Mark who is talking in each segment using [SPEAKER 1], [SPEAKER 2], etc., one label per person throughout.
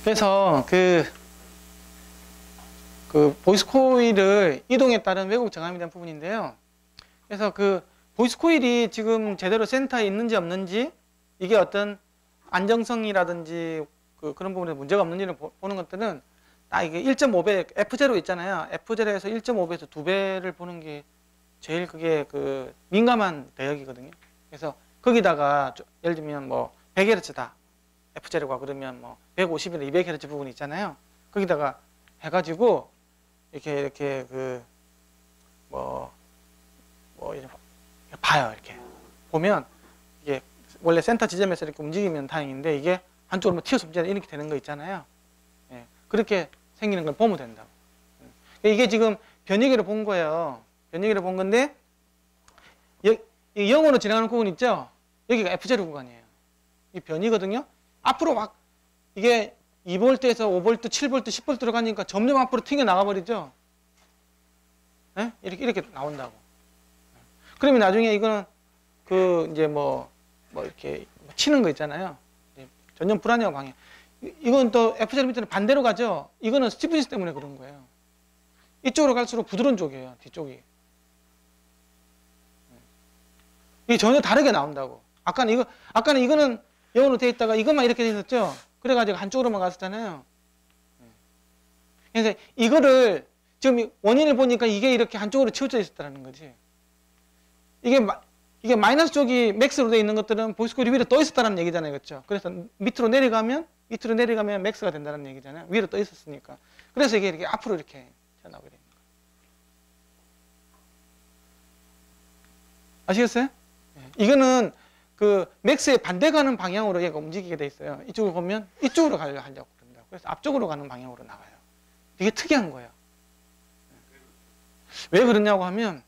[SPEAKER 1] 그래서 그 보이스 코일을 이동에 따른 왜곡 정함에 대한 부분인데요. 그래서 그 보이스 코일이 지금 제대로 센터에 있는지 없는지, 이게 어떤 안정성이라든지 그런 부분에 문제가 없는지를 보는 것들은 딱 이게 1.5배 F0 있잖아요. F0에서 1.5배에서 2배를 보는 게 제일 그게 그 민감한 대역이거든요. 그래서 거기다가 예를 들면 뭐 100Hz다 F0가 그러면 뭐 150이나 200Hz 부분이 있잖아요. 거기다가 해가지고 이렇게 이렇게 봐요. 이렇게 보면 이게 원래 센터 지점에서 이렇게 움직이면 다행인데, 이게 한쪽으로 튀어서 이렇게 되는 거 있잖아요. 예, 그렇게 생기는 걸 보면 된다고. 이게 지금 변이계를 본 거예요. 변이계를 본 건데, 이 0으로 지나가는 구간 있죠? 여기가 F0 구간이에요. 이 변이거든요. 앞으로 막 이게 2V에서 5V, 7V, 10V 들어가니까 점점 앞으로 튕겨 나가버리죠. 예? 이렇게 나온다고. 그러면 나중에 이거는 이제 이렇게 치는 거 있잖아요. 전혀 불안정 방향. 이건 또 F0 밑에는 반대로 가죠. 이거는 스티프니스 때문에 그런 거예요. 이쪽으로 갈수록 부드러운 쪽이에요. 뒤쪽이. 이게 전혀 다르게 나온다고. 아까는 이거는 0으로 돼 있다가 이것만 이렇게 돼 있었죠. 그래가지고 한쪽으로만 갔었잖아요. 그래서 이거를 지금 원인을 보니까 이게 이렇게 한쪽으로 치우쳐 있었다는 거지. 이게 마이너스 쪽이 맥스로 되어 있는 것들은 보이스 코일이 위로 떠 있었다는 얘기잖아요. 그렇죠? 그래서 밑으로 내려가면 맥스가 된다는 얘기잖아요. 위로 떠 있었으니까. 그래서 이게 이렇게 앞으로 이렇게 튀어나오게 됩니다. 아시겠어요? 이거는 그 맥스의 반대 가는 방향으로 얘가 움직이게 돼 있어요. 이쪽을 보면 이쪽으로 하려고 그런다고. 그래서 앞쪽으로 가는 방향으로 나가요. 이게 특이한 거예요. 왜 그러냐고 하면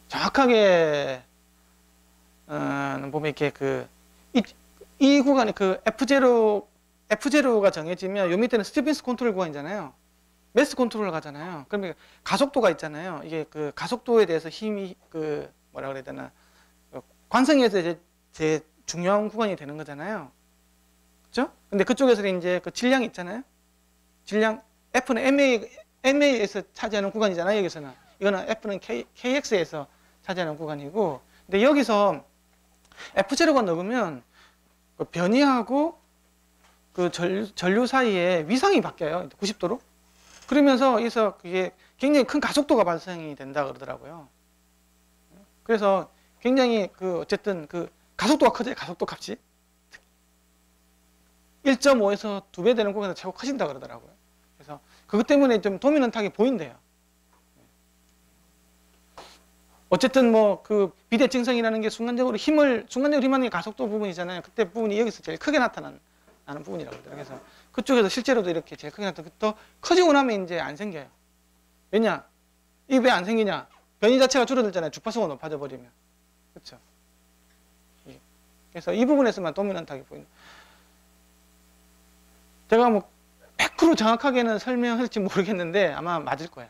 [SPEAKER 1] 정확하게 보면 이렇게 이 구간이 F0가 정해지면 요 밑에는 스티븐스 컨트롤 구간이잖아요. 매스 컨트롤을 가잖아요. 그러면 가속도가 있잖아요. 이게 그 가속도에 대해서 힘이 뭐라 그래야 되나, 관성에서 제일 중요한 구간이 되는 거잖아요. 그렇죠? 근데 그쪽에서는 이제 그 질량이 있잖아요. 질량 F는 MA에서 차지하는 구간이잖아요. 여기서는 이거는 F는 KX에서 차지하는 구간이고, 근데 여기서 F0가 녹으면 그 변이하고 그 전류 사이에 위상이 바뀌어요. 90도로. 그러면서 여기서 그게 굉장히 큰 가속도가 발생이 된다 그러더라고요. 그래서 굉장히 어쨌든 가속도가 커져요. 가속도 값이 1.5에서 2배 되는 구간에서 최고 커진다 그러더라고요. 그래서 그것 때문에 좀 도미넌트하게 보인대요. 어쨌든 비대칭성이라는 게 순간적으로 힘하는 게 가속도 부분이잖아요. 그때 부분이 여기서 제일 크게 나타나는 부분이라고 그러더라고요. 그래서 그쪽에서 실제로도 이렇게 제일 크게 나타나고, 또 커지고 나면 이제 안 생겨요. 왜냐? 이게 왜 안 생기냐? 변이 자체가 줄어들잖아요. 주파수가 높아져 버리면. 그렇죠? 그래서 이 부분에서만 도미넌트하게 보이는. 제가 100% 정확하게는 설명할지 모르겠는데 아마 맞을 거야.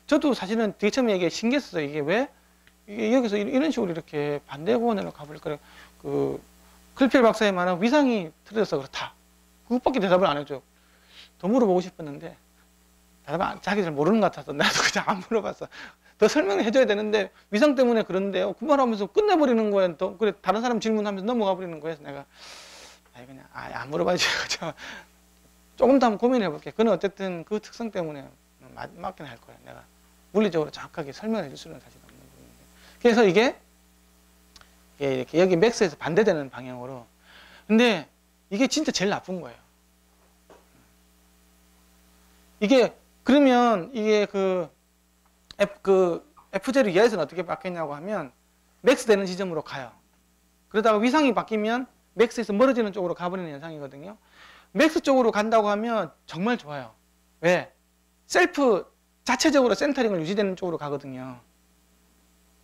[SPEAKER 1] 저도 사실은 되게 처음에 이게 신기했어요. 이게 왜 이게 여기서 이런 식으로 이렇게 반대 구간으로 가버릴까? 클필 박사의 말은 위상이 틀어져서 그렇다. 그것밖에 대답을 안 해줘. 더 물어보고 싶었는데 자기 잘 모르는 것 같아서 나도 그냥 안 물어봤어. 더 설명을 해줘야 되는데 위상 때문에 그런데요. 그 말하면서 끝내버리는 거예요. 또 그래 다른 사람 질문하면서 넘어가 버리는 거예요. 내가 그냥 안 물어봐야지. 조금 더 한번 고민해 볼게. 그는 어쨌든 그 특성 때문에 맞긴 할 거예요. 내가 물리적으로 정확하게 설명해 줄 수는 사실 없는 부분인데. 그래서 이게 이렇게 여기 맥스에서 반대되는 방향으로. 근데 이게 진짜 제일 나쁜 거예요. 이게 그러면 이게 F0 이하에서는 어떻게 바뀌냐고 하면 맥스 되는 지점으로 가요. 그러다가 위상이 바뀌면 맥스에서 멀어지는 쪽으로 가버리는 현상이거든요. 맥스 쪽으로 간다고 하면 정말 좋아요. 왜? 자체적으로 센터링을 유지되는 쪽으로 가거든요.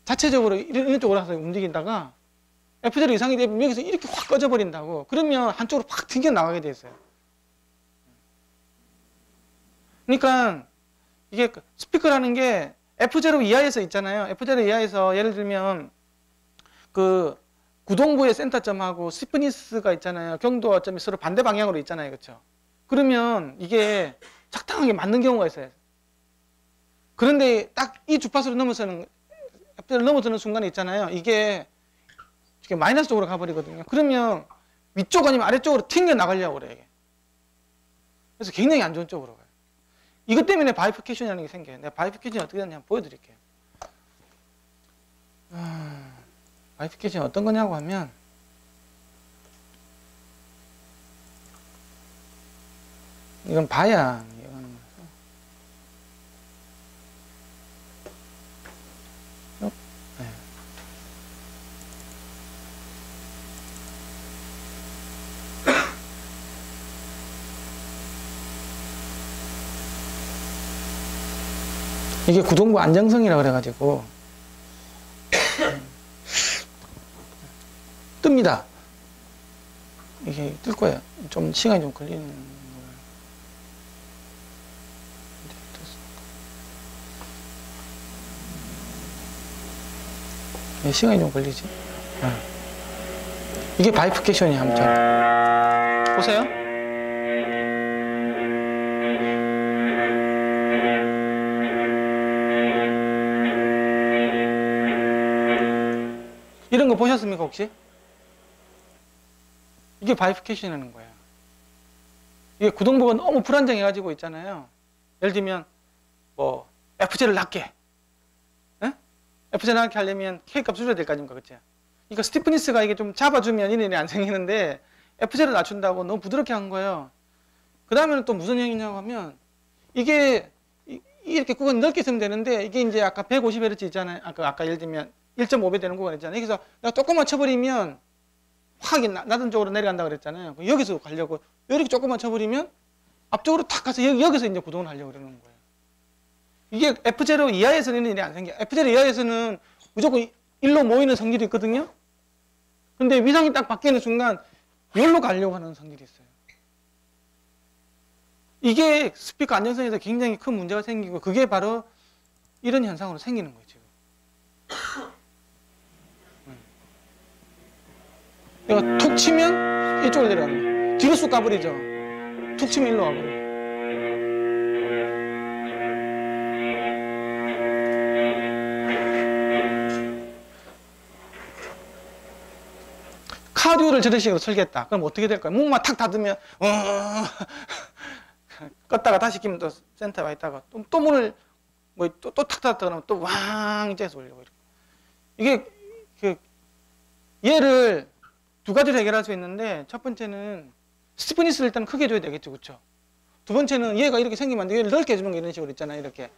[SPEAKER 1] 자체적으로 이런 쪽으로 가서 움직이다가 F0 이상이 되면 여기서 이렇게 확 꺼져버린다고. 그러면 한쪽으로 확 튕겨나가게 돼 있어요. 그러니까 이게 스피커라는 게 F0 이하에서 있잖아요. F0 이하에서 예를 들면 구동부의 센터점하고 스티프니스가 있잖아요. 경도와 점이 서로 반대 방향으로 있잖아요. 그렇죠? 그러면 이게 적당하게 맞는 경우가 있어요. 그런데 딱 이 주파수로 넘어서는 순간에 있잖아요. 이게 마이너스 쪽으로 가버리거든요. 그러면 위쪽 아니면 아래쪽으로 튕겨 나가려고 그래요. 이게. 그래서 굉장히 안 좋은 쪽으로 가요. 이것 때문에 바이피케이션이라는 게 생겨요. 내가 바이피케이션이 어떻게 되는지 한번 보여드릴게요. 바이피케이션이 어떤 거냐고 하면 이건 봐야 이해가는 거라서. 네. 이게 구동부 안정성이라고 그래가지고 뜹니다. 이게 뜰 거예요. 좀 시간이 좀 걸리는 거예요. 시간이 좀 걸리지. 이게 바이피케이션이 한번 보세요. 이런 거 보셨습니까 혹시? 이게 바이피케이션이라는 거예요. 이게 구동부가 너무 불안정해가지고 있잖아요. 예를 들면 뭐 FJ를 낮게, FJ 낮게 하려면 K값 줄여야 될 거 아닙니까, 그치? 그러니까 스티프니스가 이게 좀 잡아주면 이런 일이 안 생기는데 FJ를 낮춘다고 너무 부드럽게 한 거예요. 그 다음에는 또 무슨 얘기냐고 하면 이게 이렇게 구간 넓게 쓰면 되는데 이게 이제 아까 150Hz 있잖아요. 아까 예를 들면 1.5배 되는 구간 있잖아요. 그래서 내가 조금만 쳐버리면 확 낮은 쪽으로 내려간다고 그랬잖아요. 여기서 가려고 이렇게 조금만 쳐버리면 앞쪽으로 탁 가서 여기서 이제 구동을 하려고 그러는 거예요. 이게 F0 이하에서는 이런 일이 안 생겨요. F0 이하에서는 무조건 일로 모이는 성질이 있거든요. 근데 위상이 딱 바뀌는 순간 여기로 가려고 하는 성질이 있어요. 이게 스피커 안정성에서 굉장히 큰 문제가 생기고 그게 바로 이런 현상으로 생기는 거예요. 지금. 내가 툭 치면 이쪽으로 내려가는 거예요. 뒤로 쑥 가버리죠. 툭 치면 일로 와버려요. 카디오를 저런 식으로 설계했다. 그럼 어떻게 될까요? 문만 탁 닫으면 껐다가 다시 끼면 또 센터에 와 있다가 또 문을 뭐 또 탁 닫았다 그러면 또 왕 이제 올리고 이게 얘를 두 가지로 해결할 수 있는데 첫 번째는 스티프니스를 일단 크게 줘야 되겠죠, 그렇죠? 두 번째는 얘가 이렇게 생기면 안 돼. 얘를 넓게 해주는 거 이런 식으로 있잖아요, 이렇게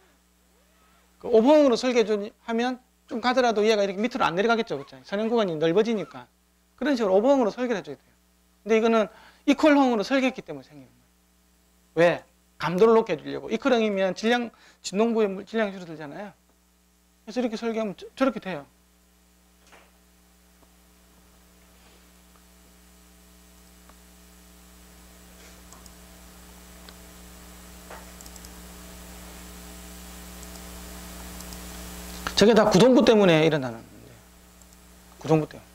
[SPEAKER 1] 오버형으로 설계하면 좀 가더라도 얘가 이렇게 밑으로 안 내려가겠죠, 그렇죠? 선형 구간이 넓어지니까 그런 식으로 오버형으로 설계를 해줘야 돼요. 근데 이거는 이퀄형으로 설계했기 때문에 생기는 거예요. 왜? 감도를 높게 해주려고. 이퀄형이면 진동부의 질량이 줄어들잖아요. 그래서 이렇게 설계하면 저렇게 돼요. 저게 다 구동부 때문에 일어나는 문제예요. 구동부 때문에.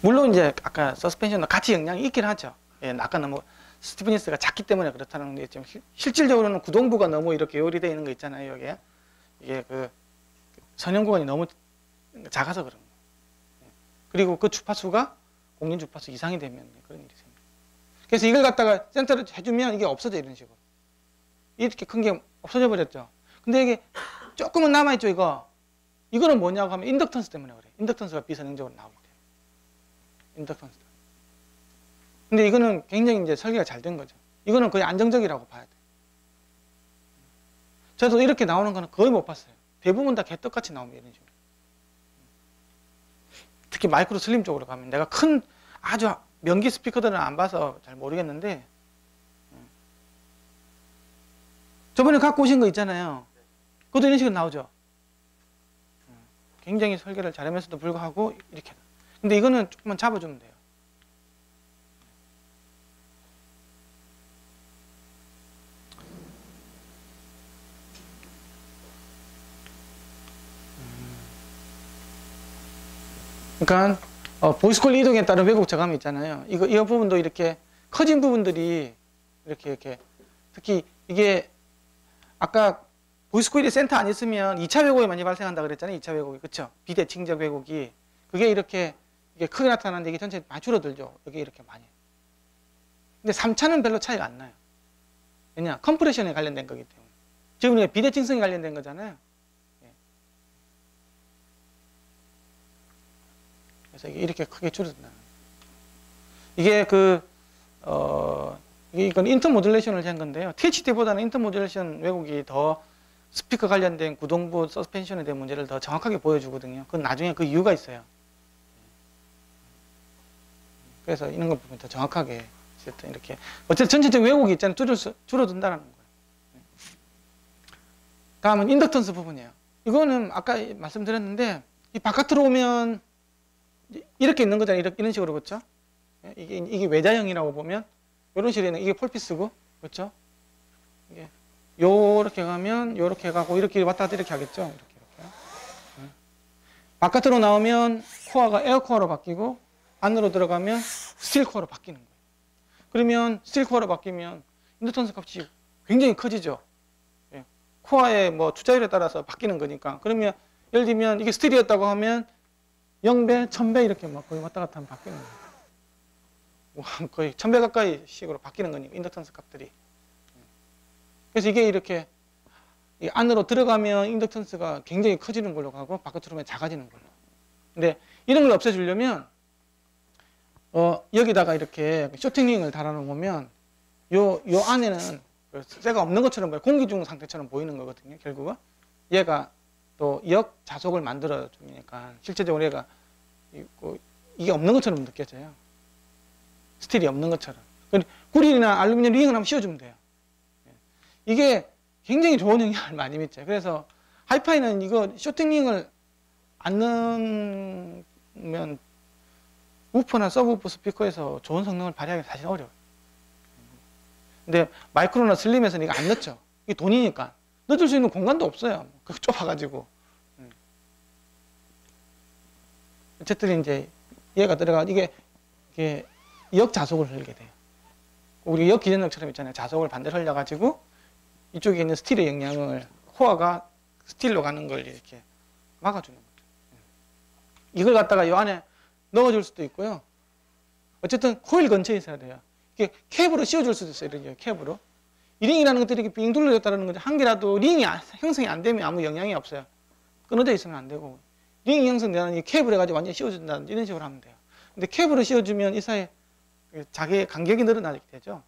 [SPEAKER 1] 물론 이제 아까 서스펜션도 같이 영향이 있긴 하죠. 예, 아까 너무 스티프니스가 작기 때문에 그렇다는 게 좀 실질적으로는 구동부가 너무 이렇게 요리되어 있는 거 있잖아요. 이게 그 선형 구간이 너무 작아서 그런 거예요. 그리고 그 주파수가 공린 주파수 이상이 되면 그런 일이 생겨요. 그래서 이걸 갖다가 센터를 해주면 이게 없어져 이런 식으로. 이렇게 큰 게 없어져 버렸죠. 근데 이게 조금은 남아있죠, 이거. 이거는 뭐냐고 하면 인덕턴스 때문에 그래. 인덕턴스가 비선형적으로 나오게 돼요. 인덕턴스. 근데 이거는 굉장히 이제 설계가 잘 된 거죠. 이거는 거의 안정적이라고 봐야 돼요. 저도 이렇게 나오는 거는 거의 못 봤어요. 대부분 다 개떡같이 나오면 이런 식으로. 특히 마이크로 슬림 쪽으로 가면 내가 큰 아주 명기 스피커들은 안 봐서 잘 모르겠는데 저번에 갖고 오신 거 있잖아요. 그것도 이런 식으로 나오죠. 굉장히 설계를 잘하면서도 불구하고 이렇게. 근데 이거는 조금만 잡아주면 돼요. 그러니까 보이스콜 이동에 따른 왜곡 저감이 있잖아요. 이 부분도 이렇게 커진 부분들이 이렇게 특히 이게 아까 보이스코일이 센터 안 있으면 2차 왜곡이 많이 발생한다 그랬잖아요. 2차 왜곡이. 그쵸? 비대칭적 왜곡이. 그게 이렇게 이게 크게 나타나는데 이게 전체 많이 줄어들죠. 여기 이렇게 많이. 근데 3차는 별로 차이가 안 나요. 왜냐? 컴프레션에 관련된 거기 때문에. 지금 우리가 비대칭성에 관련된 거잖아요. 그래서 이게 이렇게 크게 줄어든다. 이게 이건 인터모듈레이션을 한 건데요. THD보다는 인터모듈레이션 왜곡이 더 스피커 관련된 구동부 서스펜션에 대한 문제를 더 정확하게 보여주거든요. 그건 나중에 그 이유가 있어요. 그래서 이런 걸 보면 더 정확하게 이렇게 어쨌든 전체적 왜곡이 있잖아요. 줄어든다는 거예요. 다음은 인덕턴스 부분이에요. 이거는 아까 말씀드렸는데 이 바깥으로 오면 이렇게 있는 거잖아요. 이런 식으로. 그렇죠? 이게 외자형이라고 보면 이런 식으로 있는 이게 폴피스고, 그렇죠? 이게 요렇게 가면 요렇게 가고 이렇게 왔다 갔다 이렇게 하겠죠. 이렇게. 바깥으로 나오면 코어가 에어 코어로 바뀌고 안으로 들어가면 스틸 코어로 바뀌는 거예요. 그러면 스틸 코어로 바뀌면 인덕턴스 값이 굉장히 커지죠. 코어의 뭐 투자율에 따라서 바뀌는 거니까. 그러면 예를 들면 이게 스틸이었다고 하면 0배, 1000배 이렇게 막 거의 왔다 갔다 하면 바뀌는 거예요. 거의 1000배 가까이 식으로 바뀌는 거니까 인덕턴스 값들이. 그래서 이게 이렇게 안으로 들어가면 인덕턴스가 굉장히 커지는 걸로 가고 바깥으로 오면 작아지는 걸로. 근데 이런 걸 없애주려면 여기다가 이렇게 쇼팅링을 달아놓으면 요 안에는 쇠가 없는 것처럼 보여. 공기 중 상태처럼 보이는 거거든요. 결국은 얘가 또 역자속을 만들어 주니까 실제적으로 얘가 이게 없는 것처럼 느껴져요. 스틸이 없는 것처럼. 구리나 알루미늄 링을 한번 씌워주면 돼요. 이게 굉장히 좋은 영향을 많이 미쳐요. 그래서 하이파이는 이거 쇼팅링을 안 넣으면 우퍼나 서브우퍼 스피커에서 좋은 성능을 발휘하기 사실 어려워요. 근데 마이크로나 슬림에서는 이거 안 넣죠. 이게 돈이니까. 넣어줄 수 있는 공간도 없어요. 좁아가지고. 어쨌든 이제 얘가 들어가 이게 역자속을 흘리게 돼요. 우리 역기전력처럼 있잖아요. 자속을 반대로 흘려가지고 이쪽에 있는 스틸의 영향을 코어가 스틸로 가는 걸 이렇게 막아주는 거죠. 이걸 갖다가 이 안에 넣어줄 수도 있고요. 어쨌든 코일 근처에 있어야 돼요. 이게 캡으로 씌워줄 수도 있어요. 이렇게 캡으로. 이 링이라는 것들이 이렇게 빙 둘러졌다는 거죠. 한 개라도 링이 형성이 안 되면 아무 영향이 없어요. 끊어져 있으면 안 되고. 링이 형성되는 이 캡을 해가지고 완전히 씌워준다든지 이런 식으로 하면 돼요. 근데 캡으로 씌워주면 이 사이에 자기의 간격이 늘어나게 되죠.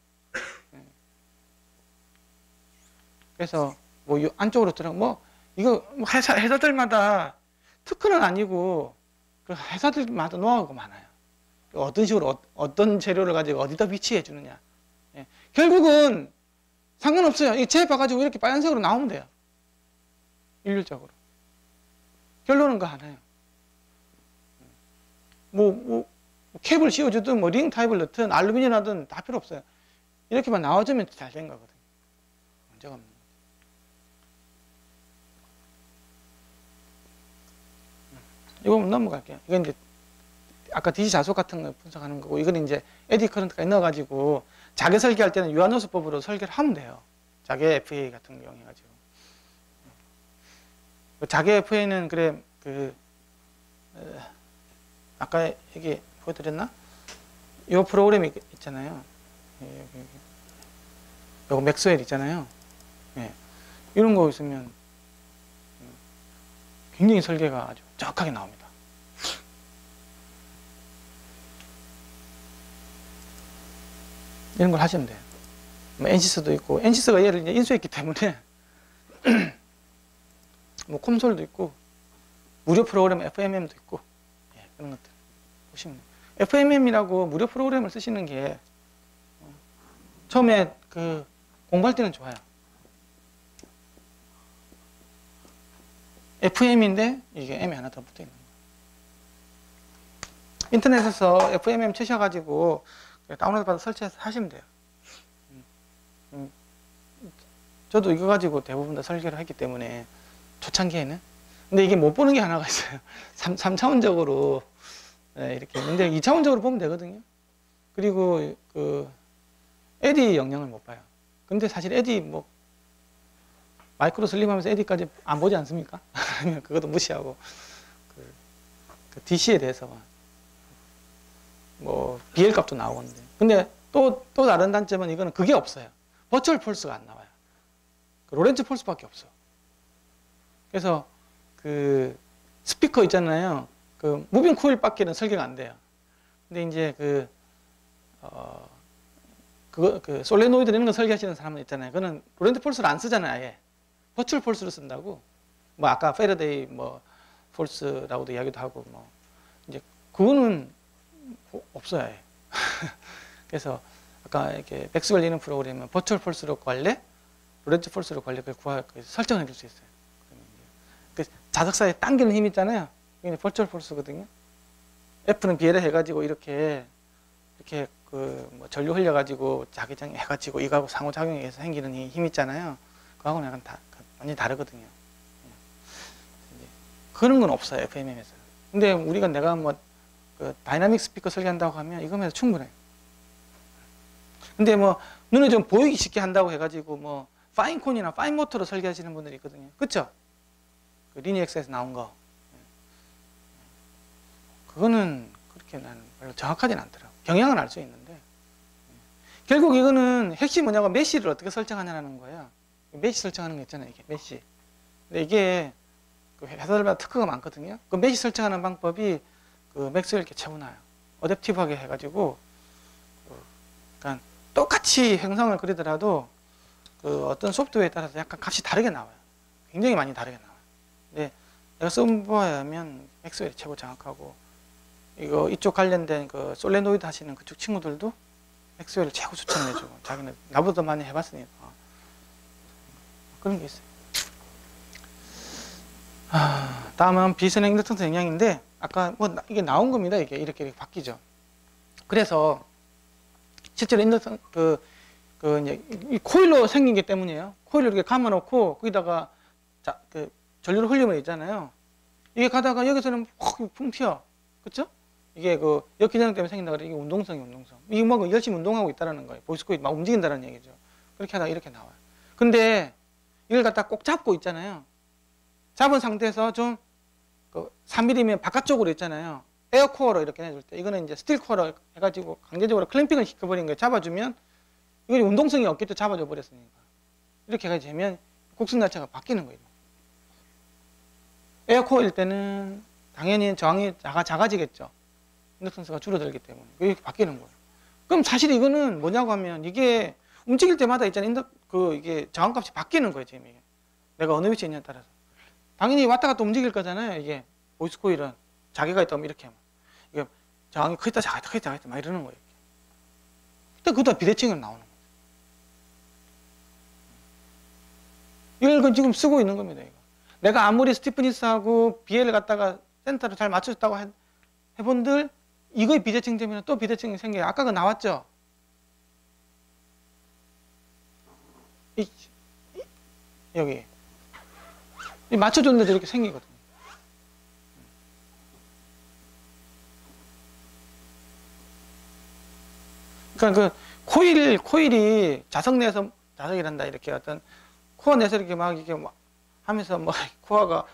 [SPEAKER 1] 그래서 뭐 이 안쪽으로 들어가 이거 회사들마다 특허는 아니고 그 회사들마다 노하우가 많아요. 어떤 식으로 어떤 재료를 가지고 어디다 위치해 주느냐. 결국은 상관없어요. 이 재 봐가지고 이렇게 빨간색으로 나오면 돼요. 일률적으로. 결론은 그 하나예요. 캡을 씌워주든 링 타입을 넣든 알루미늄 하든 다 필요 없어요. 이렇게만 나와주면 잘 된 거거든요. 문제가 없는 거죠. 이거 넘어갈게요. 이건 이제 아까 DC 자속 같은 거 분석하는 거고, 이건 이제 에디 커런트까지 넣어가지고 자개 설계할 때는 유한호수법으로 설계를 하면 돼요. 자개 FA 같은 경우 해가지고. 자개 FA는 그래 아까 여기 보여드렸나? 이 프로그램이 있잖아요. 요거 맥스웰 있잖아요. 이런 거 있으면 굉장히 설계가 아주 정확하게 나옵니다. 이런 걸 하시면 돼요. 엔시스도 있고, 엔시스가 얘를 이제 인수했기 때문에 콤솔도 있고, 무료 프로그램 FMM도 있고, 그런 것들 보시면 돼요. FMM이라고 무료 프로그램을 쓰시는 게 처음에 공부할 때는 좋아요. FM인데 이게 M이 하나 더 붙어 있는 거예요. 인터넷에서 FMM 치셔가지고 다운로드 받아 설치해서 하시면 돼요. 저도 이거 가지고 대부분 다 설계를 했기 때문에 초창기에는. 근데 이게 못 보는 게 하나가 있어요. 3차원적으로 네, 이렇게 있는데 2차원적으로 보면 되거든요. 그리고 그 에디 영향을 못 봐요. 근데 사실 에디 뭐 마이크로 슬림하면서 에디까지 안 보지 않습니까? 그것도 무시하고 그 DC에 대해서 뭐 BL 값도 나오는데, 근데 또 다른 단점은 이거는 그게 없어요. 버추얼 폴스가 안 나와요. 그 로렌츠 폴스밖에 없어. 그래서 그 스피커 있잖아요. 그 무빙 코일밖에는 설계가 안 돼요. 근데 이제 그 솔레노이드 이런 거 설계하시는 사람은 있잖아요. 그거는 로렌츠 폴스를 안 쓰잖아요. 아예 버추얼 폴스를 쓴다고. 뭐 아까 페러데이 뭐 폴스라고도 이야기도 하고 뭐 이제 그거는 없어요. 아예. 그래서 아까 이렇게 맥스웰 리는 프로그램은 버추얼 폴스로 관리, 로렌츠 폴스로 관리 설정을 해줄 수 있어요. 그 자석사에 당기는 힘 있잖아요. 이게 버추얼 폴스거든요. F는 BL에 해가지고 이렇게 그 뭐 전류 흘려가지고 자기장 해가지고 이거하고 상호작용해서 생기는 힘 있잖아요. 그거하고는 약간 완전히 다르거든요. 그런 건 없어요, FMM에서. 근데 우리가 내가 뭐 그 다이나믹 스피커 설계한다고 하면 이거면 충분해요. 근데 뭐 눈에 좀 보이기 쉽게 한다고 해가지고 뭐 파인콘이나 파인모터로 설계하시는 분들이 있거든요. 그쵸? 그 리니엑스에서 나온 거. 그거는 그렇게 나는 별로 정확하진 않더라고. 경향은 알 수 있는데. 결국 이거는 핵심이 뭐냐고 메쉬를 어떻게 설정하냐는 거예요. 메쉬 설정하는 거 있잖아요. 이게 메쉬. 근데 이게 그 회사들마다 특허가 많거든요. 그 메쉬 설정하는 방법이 그 맥스웰 이렇게 채워놔요. 어댑티브하게 해가지고 그러니까 똑같이 형상을 그리더라도 그 어떤 소프트웨어에 따라서 약간 값이 다르게 나와요. 굉장히 많이 다르게 나와요. 근데 내가 써보아야 하면 맥스웰이 최고 정확하고, 이거 이쪽 관련된 그 솔레노이드 하시는 그쪽 친구들도 맥스웰을 최고 추천해주고, 자기는 나보다 많이 해봤으니까 그런 게 있어요. 다음은 비선행 인덕턴스 영향인데, 아까 뭐 이게 나온 겁니다. 이게 이렇게 바뀌죠. 그래서 실제로 인덕턴 이제 이 코일로 생긴 게 때문이에요. 코일을 이렇게 감아놓고 거기다가 그 전류를 흘리면 있잖아요. 이게 가다가 여기서는 푹 튀어, 그렇죠? 이게 그 역기장 때문에 생긴다 그래. 이게 운동성. 이게 뭐 열심히 운동하고 있다라는 거예요. 보이스 코일 막 움직인다는 얘기죠. 그렇게 하다가 이렇게 나와요. 근데 이걸 갖다 꼭 잡고 있잖아요. 잡은 상태에서 좀 그 3mm면 바깥쪽으로 있잖아요. 에어 코어로 이렇게 해줄 때, 이거는 이제 스틸 코어로 해가지고 강제적으로 클램핑을 시켜버린 거예요. 잡아주면 이건 운동성이 없겠죠. 잡아줘 버렸으니까. 이렇게 해가지고 되면 곡선 자체가 바뀌는 거예요. 에어 코어일 때는 당연히 저항이 작아지겠죠. 인덕턴스가 줄어들기 때문에 이렇게 바뀌는 거예요. 그럼 사실 이거는 뭐냐고 하면, 이게 움직일 때마다 있잖아요. 이게 저항값이 바뀌는 거예요. 지금 이게 내가 어느 위치에 있냐에 따라서. 당연히 왔다 갔다 움직일 거잖아요. 이게 보이스 코일은 자기가 있다면 이렇게 하면 이게 저항이 크다 작다 막 이러는 거예요. 그때 그것도 비대칭으로 나오는 거예요. 이걸 지금 쓰고 있는 겁니다. 이거. 내가 아무리 스티프니스하고 BL을 갖다가 센터를 잘 맞췄다고 해본들 이거의 비대칭 때문에 또 비대칭이 생겨요. 아까 그 나왔죠? 여기 맞춰줬는데 이렇게 생기거든요. 그러니까 그 코일이 자석 내에서 자석이란다 이렇게 어떤 코어 내에서 이렇게 막 이렇게 하면서 뭐 코어가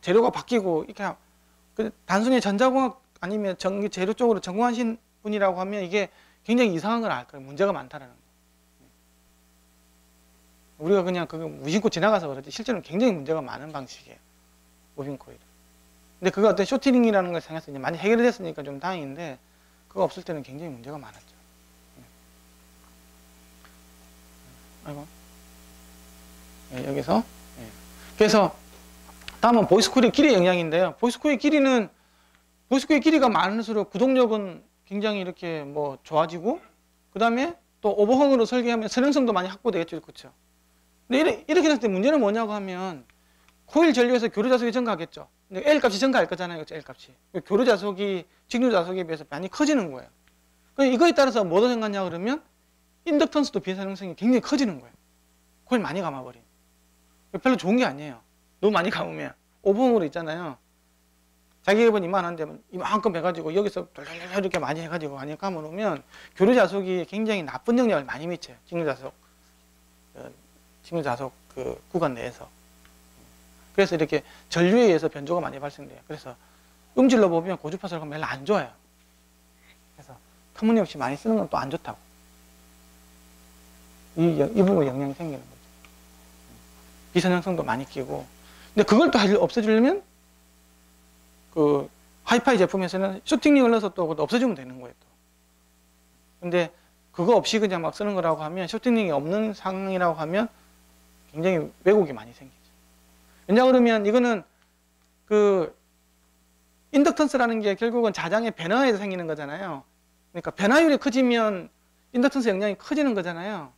[SPEAKER 1] 재료가 바뀌고 이렇게 단순히 전자공학 아니면 전기 재료 쪽으로 전공하신 분이라고 하면 이게 굉장히 이상한 걸 알 거예요. 문제가 많다라는 거. 우리가 그냥 그거 무심코 지나가서 그러지 실제로는 굉장히 문제가 많은 방식이에요. 무빙 코일. 근데 그거 어떤 쇼티링이라는 걸 생각해서 이제 많이 해결이 됐으니까 좀 다행인데, 그거 없을 때는 굉장히 문제가 많았죠. 아이고. 네, 여기서. 네. 그래서 다음은 보이스 코일의 길이 영향인데요. 보이스 코일 길이가 많을수록 구동력은 굉장히 이렇게 뭐 좋아지고, 그 다음에 또 오버헝으로 설계하면 선행성도 많이 확보되겠죠. 그렇죠? 근데 이렇게 됐을 때 문제는 뭐냐고 하면, 코일 전류에서 교류 자속이 증가하겠죠. 근데 L 값이 증가할 거잖아요. L 값이. 교류 자속이 직류 자속에 비해서 많이 커지는 거예요. 이거에 따라서 뭐가 생겼냐 그러면 인덕턴스도 비선행성이 굉장히 커지는 거예요. 코일 많이 감아버린. 별로 좋은 게 아니에요. 너무 많이 감으면 오버홈으로 있잖아요. 자기 흡은 이만한데 이만큼 해가지고 여기서 돌돌돌 이렇게 많이 해가지고 많이 감아놓으면 교류자속이 굉장히 나쁜 영향을 많이 미쳐요. 직류자속 그 구간 내에서. 그래서 이렇게 전류에 의해서 변조가 많이 발생돼요. 그래서 음질로 보면 고주파수가 별로 안 좋아요. 그래서 터무니없이 많이 쓰는 건 또 안 좋다고. 이 부분에 영향이 생기는 거죠. 비선형성도 많이 끼고. 근데 그걸 또 없애주려면 그 하이파이 제품에서는 쇼팅링을 넣어서 또 없애주면 되는 거예요. 또. 근데 그거 없이 그냥 막 쓰는 거라고 하면 쇼팅링이 없는 상황이라고 하면 굉장히 왜곡이 많이 생기죠. 왜냐 그러면 이거는 그 인덕턴스라는 게 결국은 자장의 변화에서 생기는 거잖아요. 그러니까 변화율이 커지면 인덕턴스 영향이 커지는 거잖아요.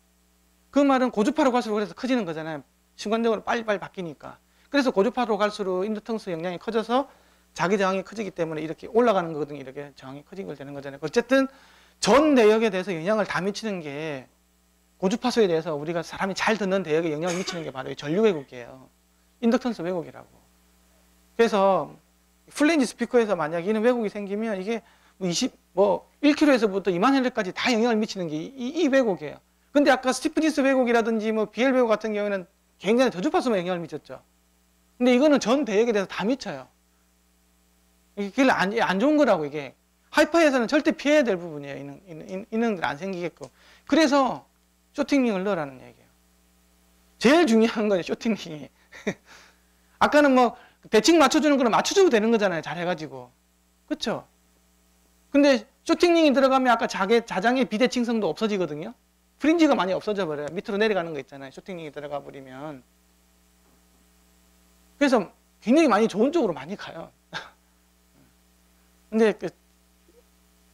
[SPEAKER 1] 그 말은 고주파로 갈수록 그래서 커지는 거잖아요. 순간적으로 빨리빨리 바뀌니까. 그래서 고주파로 갈수록 인덕턴스 영향이 커져서 자기 저항이 커지기 때문에 이렇게 올라가는 거거든요. 이렇게 저항이 커지게 되는 거잖아요. 어쨌든 전 내역에 대해서 영향을 다 미치는 게 고주파수에 대해서 우리가 사람이 잘 듣는 대역에 영향을 미치는 게 바로 이 전류 왜곡이에요. 인덕턴스 왜곡이라고. 그래서 플레인지 스피커에서 만약 이런 왜곡이 생기면 이게 1kHz부터 2만 Hz까지 다 영향을 미치는 게 이 왜곡이에요. 근데 아까 스티프니스 왜곡이라든지 뭐 BL 왜곡 같은 경우에는 굉장히 저주파수만 영향을 미쳤죠. 근데 이거는 전 대역에 대해서 다 미쳐요. 이게 안 좋은 거라고 이게. 하이파이에서는 절대 피해야 될 부분이에요. 이런 들 안 생기게끔. 그래서 쇼팅링을 넣으라는 얘기예요. 제일 중요한 건 쇼팅링이. 아까는 뭐 대칭 맞춰주는 거는 맞춰줘도 되는 거잖아요. 잘 해가지고. 그쵸? 근데 쇼팅링이 들어가면 아까 자장의 비대칭성도 없어지거든요. 프린지가 많이 없어져 버려요. 밑으로 내려가는 거 있잖아요. 쇼팅링이 들어가 버리면. 그래서 굉장히 많이 좋은 쪽으로 많이 가요. 근데 그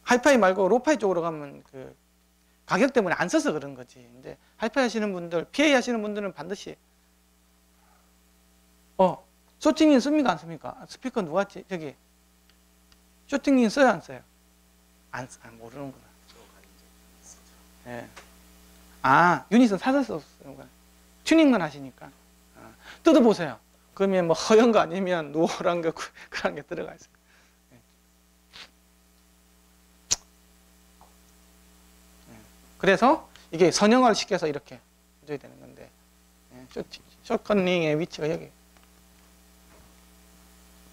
[SPEAKER 1] 하이파이 말고 로파이 쪽으로 가면 그 가격 때문에 안 써서 그런 거지. 근데 하이파이 하시는 분들, PA 하시는 분들은 반드시 쇼팅링 씁니까 안 씁니까? 스피커 누가 저기 쇼팅링 써요 안 써요? 안 모르는구나. 예. 유닛은 사서 쓰는구나. 튜닝만 하시니까. 뜯어보세요. 그러면 뭐 허연 거 아니면 노란 거 그런 게 들어가 있어요. 그래서 이게 선형화를 시켜서 이렇게 해줘야 되는 건데 숏커닝의 위치가 여기.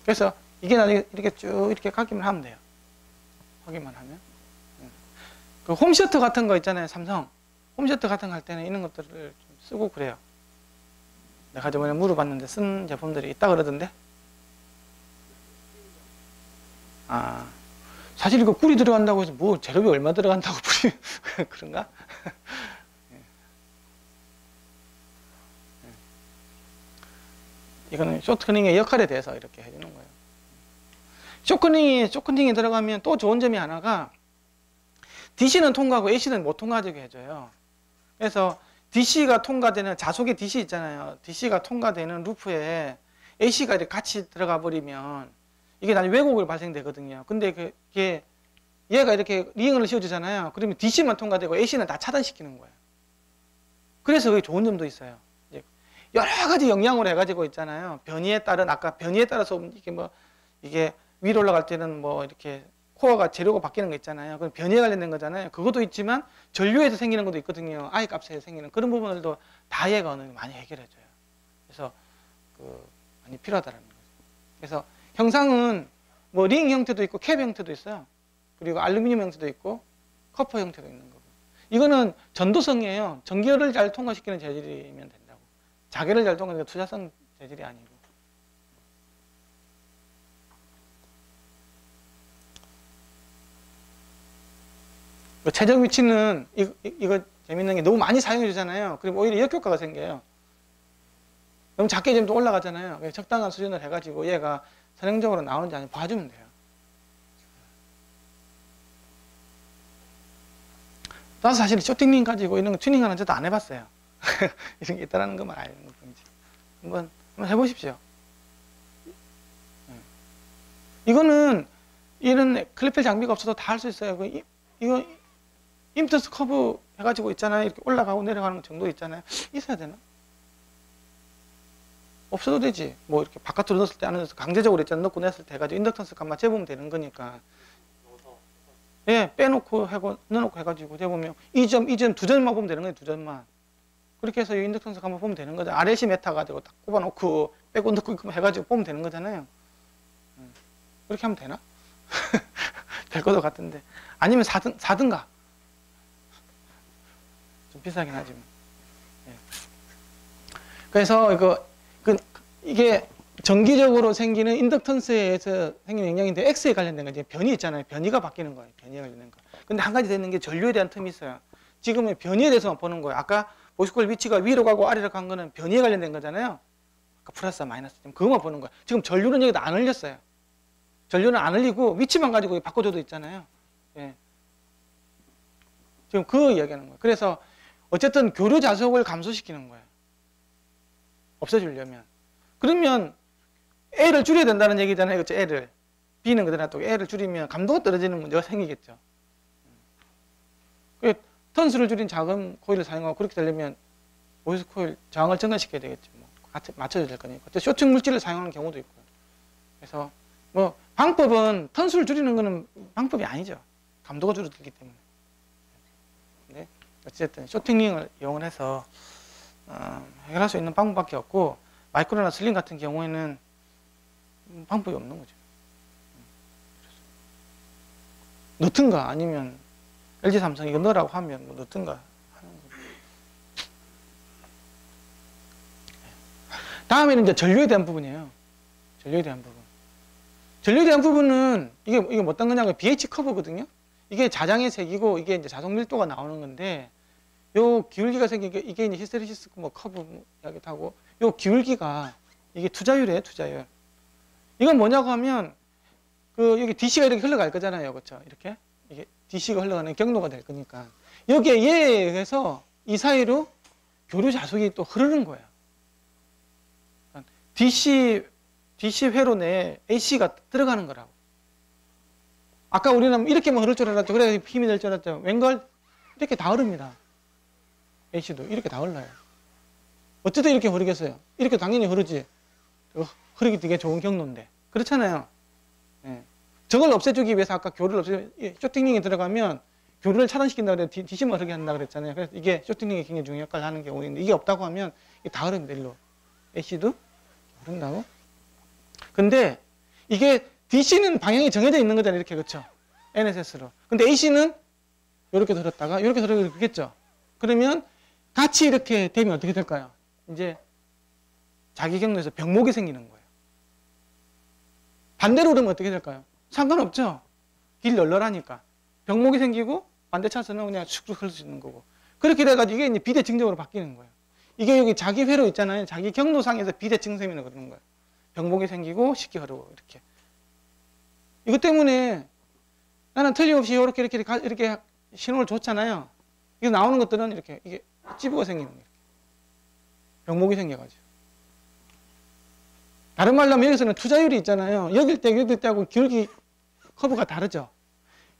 [SPEAKER 1] 그래서 이게 나중에 이렇게 쭉 이렇게 가기만 하면 돼요. 하기만 하면. 그 홈셔터 같은 거 있잖아요. 삼성 홈셔터 같은 거 할 때는 이런 것들을 좀 쓰고 그래요. 내가 저번에 물어봤는데 쓴 제품들이 있다 그러던데. 사실 이거 꿀이 들어간다고 해서 뭐 재료비 얼마 들어간다고 그런가? 이거는 쇼트커닝의 역할에 대해서 이렇게 해주는 거예요. 쇼트커닝이 들어가면 또 좋은 점이 하나가 DC는 통과하고 AC는 못 통과하게 해줘요. 그래서 DC가 통과되는 자속의 DC 있잖아요. DC가 통과되는 루프에 AC가 이렇게 같이 들어가 버리면 이게 나중에 왜곡을 발생되거든요. 근데 그게 얘가 이렇게 링을 씌워주잖아요. 그러면 DC만 통과되고 AC는 다 차단시키는 거예요. 그래서 그게 좋은 점도 있어요. 여러 가지 영향으로 해가지고 있잖아요. 변이에 따른 아까 변이에 따라서 이게 위로 올라갈 때는 뭐 이렇게 코어가 재료가 바뀌는 거 있잖아요. 그럼 변이에 관련된 거잖아요. 그것도 있지만 전류에서 생기는 것도 있거든요. I 값에서 생기는 그런 부분들도 다 얘가 어느 정도 많이 해결해줘요. 그래서 많이 필요하다라는 거죠. 그래서 형상은 뭐 링 형태도 있고 캡 형태도 있어요. 그리고 알루미늄 형태도 있고 커퍼 형태도 있는 거고. 이거는 전도성이에요. 전기를 잘 통과시키는 재질이면 된다고. 자개를 잘 통과시키는 투자성 재질이 아니고. 최적 위치는 이거 재밌는 게 너무 많이 사용해 주잖아요. 그럼 오히려 역효과가 생겨요. 너무 작게 좀 또 올라가잖아요. 적당한 수준을 해가지고 얘가 선형적으로 나오는지 아닌지 봐주면 돼요. 나도 사실 쇼팅링 가지고 이런 거 튜닝하는 저도 안 해봤어요. 이런 게 있다는 것만 알는 뿐이지. 한번 해보십시오. 이거는 이런 클리펠 장비가 없어도 다 할 수 있어요. 이거 임투스 커브 해가지고 있잖아요. 이렇게 올라가고 내려가는 정도 있잖아요. 있어야 되나? 없어도 되지. 뭐 이렇게 바깥으로 넣었을 때 안에 넣어서 강제적으로 있잖아. 넣고 냈을 때 해가지고 인덕턴스 값만 재보면 되는 거니까. 예, 빼놓고 하고 넣어놓고 해가지고 재보면 이 점, 두 점만 보면 되는 거예요. 두 점만. 그렇게 해서 이 인덕턴스 값만 보면 되는 거죠. RLC 메타 가지고 딱 꼽아놓고 빼고 넣고 해가지고 보면 되는 거잖아요. 그렇게 하면 되나? 될 것도 같은데. 아니면 사든가. 좀 비싸긴 하지만. 예. 그래서 이게 정기적으로 생기는 인덕턴스에서 생기는 영향인데 X에 관련된 거 이제 변이 있잖아요. 변이가 바뀌는 거예요. 변이에 관련된 거. 근데 한 가지 되는 게 전류에 대한 텀이 있어요. 지금은 변이에 대해서만 보는 거예요. 아까 보시콜 위치가 위로 가고 아래로 간 거는 변이에 관련된 거잖아요. 아까 플러스와 마이너스 그것만 보는 거예요. 지금 전류는 여기다 안 흘렸어요. 전류는 안 흘리고 위치만 가지고 바꿔줘도 있잖아요. 예. 지금 그 이야기하는 거예요. 그래서 어쨌든 교류 자속을 감소시키는 거예요. 없애주려면. 그러면 A를 줄여야 된다는 얘기잖아요. 그렇죠? L을. B는 그대로 놔두고 L을 줄이면 감도가 떨어지는 문제가 생기겠죠. 턴수를 줄인 작은 코일을 사용하고 그렇게 되려면 보이스 코일 저항을 증가시켜야 되겠죠. 뭐 같이 맞춰줘야 될 거니까. 쇼팅 물질을 사용하는 경우도 있고요. 그래서 뭐 방법은 턴수를 줄이는 거는 방법이 아니죠. 감도가 줄어들기 때문에. 네. 어쨌든 쇼팅링을 이용을 해서 해결할 수 있는 방법밖에 없고 마이크로나 슬링 같은 경우에는 방법이 없는 거죠. 넣든가 아니면 LG 삼성 이거 넣으라고 하면 뭐 넣든가 하는 거죠. 다음에는 이제 전류에 대한 부분이에요. 전류에 대한 부분. 전류에 대한 부분은 이게 뭐 어떤 거냐면 BH 커브거든요. 이게 자장의 색이고 이게 이제 자속 밀도가 나오는 건데 요 기울기가 생긴 게 이게 이제 히스테리시스 뭐 커브 뭐 이야기도 하고 요 기울기가 이게 투자율이에요, 투자율. 이건 뭐냐고 하면 여기 DC가 이렇게 흘러갈 거잖아요, 그렇죠? 이렇게 이게 DC가 흘러가는 경로가 될 거니까 여기에 얘에 의해서 이 사이로 교류 자속이 또 흐르는 거예요. DC 회로 내에 AC가 들어가는 거라고. 아까 우리는 이렇게만 흐를 줄 알았죠. 그래야 힘이 될 줄 알았죠. 웬걸 이렇게 다 흐릅니다. AC도 이렇게 다 흘러요. 어쨌든 이렇게 흐르겠어요. 이렇게 당연히 흐르지. 흐르기 되게 좋은 경로인데. 그렇잖아요. 예. 저걸 없애주기 위해서 아까 교류를 없애주기, 쇼팅링이 들어가면 교류를 차단시킨다고 그래서 DC만 흐르게 한다고 그랬잖아요. 그래서 이게 쇼팅링이 굉장히 중요한 역할을 하는 경우인데 이게 없다고 하면 이게 다 흐릅니다. 일로. AC도 흐른다고. 근데 이게 DC는 방향이 정해져 있는 거잖아요. 이렇게 그렇죠. NSS로. 근데 AC는 이렇게 들었다가 이렇게 들었겠죠. 그러면 같이 이렇게 되면 어떻게 될까요? 이제 자기 경로에서 병목이 생기는 거예요. 반대로 그러면 어떻게 될까요? 상관없죠. 길 널널하니까. 병목이 생기고 반대 차선은 그냥 슉슉 흘릴 수 있는 거고. 그렇게 돼가지고 이게 이제 비대칭적으로 바뀌는 거예요. 이게 여기 자기 회로 있잖아요. 자기 경로상에서 비대칭sem이라고 그러는 거예요. 병목이 생기고 쉽게 흐르고 이렇게. 이것 때문에 나는 틀림없이 이렇게 신호를 줬잖아요. 이거 나오는 것들은 이렇게 이게 찌부가 생기는 거예요. 병목이 생겨가지고. 다른 말로 하면 여기서는 투자율이 있잖아요. 여길 때하고 기울기 커브가 다르죠.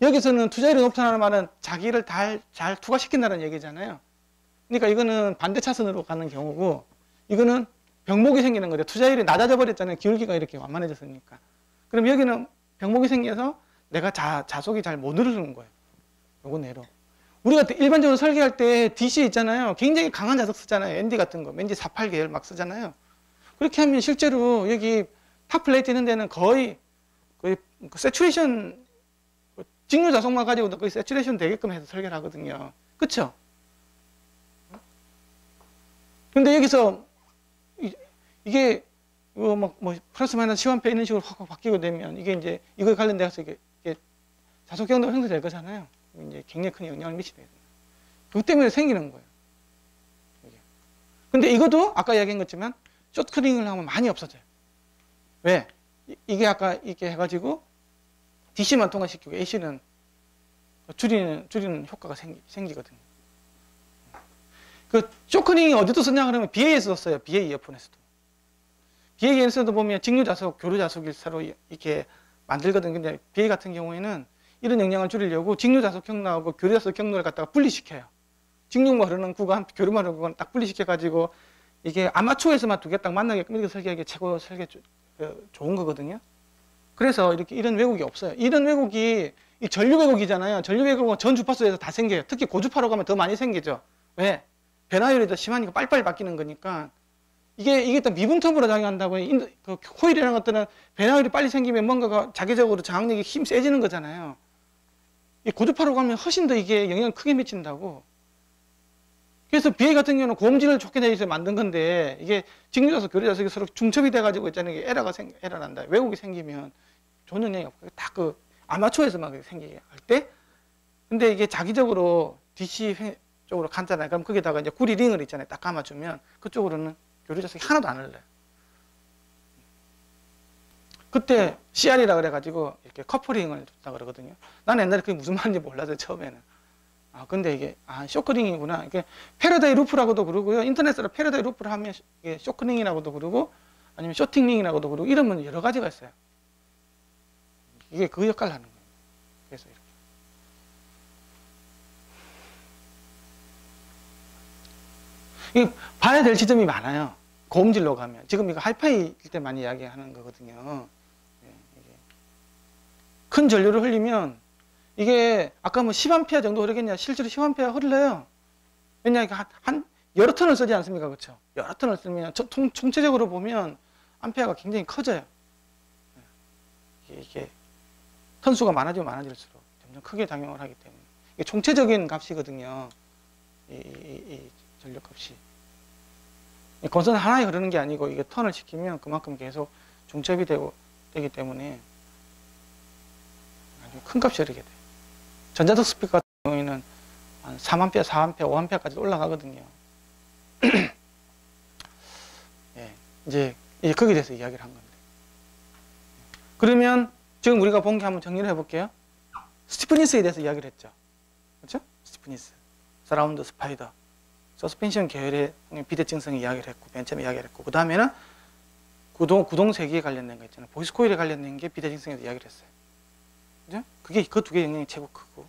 [SPEAKER 1] 여기서는 투자율이 높다는 말은 자기를 잘 투과시킨다는 얘기잖아요. 그러니까 이거는 반대 차선으로 가는 경우고 이거는 병목이 생기는 거죠. 투자율이 낮아져 버렸잖아요. 기울기가 이렇게 완만해졌으니까. 그럼 여기는 병목이 생겨서 내가 자속이 잘 못 흐르는 거예요. 요거 내로. 우리가 일반적으로 설계할 때 DC 있잖아요. 굉장히 강한 자석 쓰잖아요. ND 같은 거. 왠지 48 계열 막 쓰잖아요. 그렇게 하면 실제로 여기 탑 플레이트 있는 데는 거의 세츄레이션, 직류 자석만 가지고도 거의 세츄레이션 되게끔 해서 설계를 하거든요. 그쵸? 근데 여기서 이게 뭐 플러스 마이너스 시간표 이런 식으로 확 바뀌게 되면 이게 이제 이거에 관련돼서 이게 자속 경도가 형성될 거잖아요. 이제 굉장히 큰 영향을 미치게 돼요. 그것 때문에 생기는 거예요. 근데 이것도 아까 이야기한 것지만 쇼트링을 하면 많이 없어져요. 왜? 이게 아까 이렇게 해가지고 DC만 통과시키고 AC는 줄이는 효과가 생기거든요. 그 쇼크링이 어디서 썼냐 그러면 BA에서 썼어요. BA 이어폰에서도. BA에서도 보면 직류 자속, 교류 자속을 서로 이렇게 만들거든요. 근데 BA 같은 경우에는 이런 영향을 줄이려고 직류 자속 경로하고 교류 자속 경로를 갖다가 분리시켜요. 직류만 흐르는 구간, 교류만 흐르는 구간 딱 분리시켜가지고 이게 아마추어에서만 두 개 딱 만나게끔 이렇게 설계하기 최고 좋은 거거든요. 그래서 이렇게 이런 왜곡이 없어요. 이런 왜곡이 이 전류 왜곡이잖아요. 전류 왜곡은 전 주파수에서 다 생겨요. 특히 고주파로 가면 더 많이 생기죠. 왜? 변화율이 더 심하니까 빨리빨리 바뀌는 거니까. 이게 일단 미분텀으로 작용한다고 그 코일이라는 것들은 변화율이 빨리 생기면 뭔가가 자기적으로 저항력이 힘 세지는 거잖아요. 이 고주파로 가면 훨씬 더 이게 영향을 크게 미친다고. 그래서 BA 같은 경우는 고음질을 좋게 돼 있어 만든 건데 이게 직류자석, 교류자석이 서로 중첩이 돼가지고 있잖아요. 이게 에러 난다. 왜곡이 생기면 좋은 영향이 없고 다 그 아마추어에서만 생기게 할 때. 근데 이게 자기적으로 DC 쪽으로 간잖아요. 그럼 거기다가 이제 구리 링을 있잖아요. 딱 감아주면 그쪽으로는 교류자석이 하나도 안 흘러요. 그때 CR이라 그래가지고 이렇게 커플링을 줬다 그러거든요. 나는 옛날에 그게 무슨 말인지 몰라서 처음에는. 근데 이게 쇼크링이구나. 이게 패러다이 루프라고도 그러고요. 인터넷으로 패러다이 루프를 하면 이게 쇼크링이라고도 그러고 아니면 쇼팅링이라고도 그러고 이러면 여러 가지가 있어요. 이게 그 역할을 하는 거예요. 그래서 이렇게. 봐야 될 지점이 많아요. 고음질로 가면. 지금 이거 하이파이일 때 많이 이야기하는 거거든요. 이게 큰 전류를 흘리면 이게 아까 뭐 10A 정도 흐르겠냐? 실제로 10A 흘러요. 왜냐, 한 여러 턴을 쓰지 않습니까? 그렇죠? 여러 턴을 쓰면 총체적으로 보면 암페어가 굉장히 커져요. 이게 턴수가 많아지면 많아질수록 점점 크게 작용을 하기 때문에 이게 총체적인 값이거든요. 이 전력값이. 건선 하나에 흐르는 게 아니고 이게 턴을 시키면 그만큼 계속 중첩이 되기 때문에 아주 큰 값이 흐르게 돼요. 전자적 스피커 같은 경우에는 한 3A, 4A, 5A까지 올라가거든요. 예, 이제 거기에 대해서 이야기를 한 겁니다. 그러면 지금 우리가 본 게 한번 정리를 해볼게요. 스티프니스에 대해서 이야기를 했죠. 그렇죠? 스티프니스, 서라운드, 스파이더, 서스펜션 계열의 비대칭성 이야기를 했고, 맨 처음에 이야기를 했고, 그 다음에는 구동 세기에 관련된 거 있잖아요. 보이스 코일에 관련된 게 비대칭성에서 이야기를 했어요. 그죠? 그게 그 두 개의 영향이 최고 크고,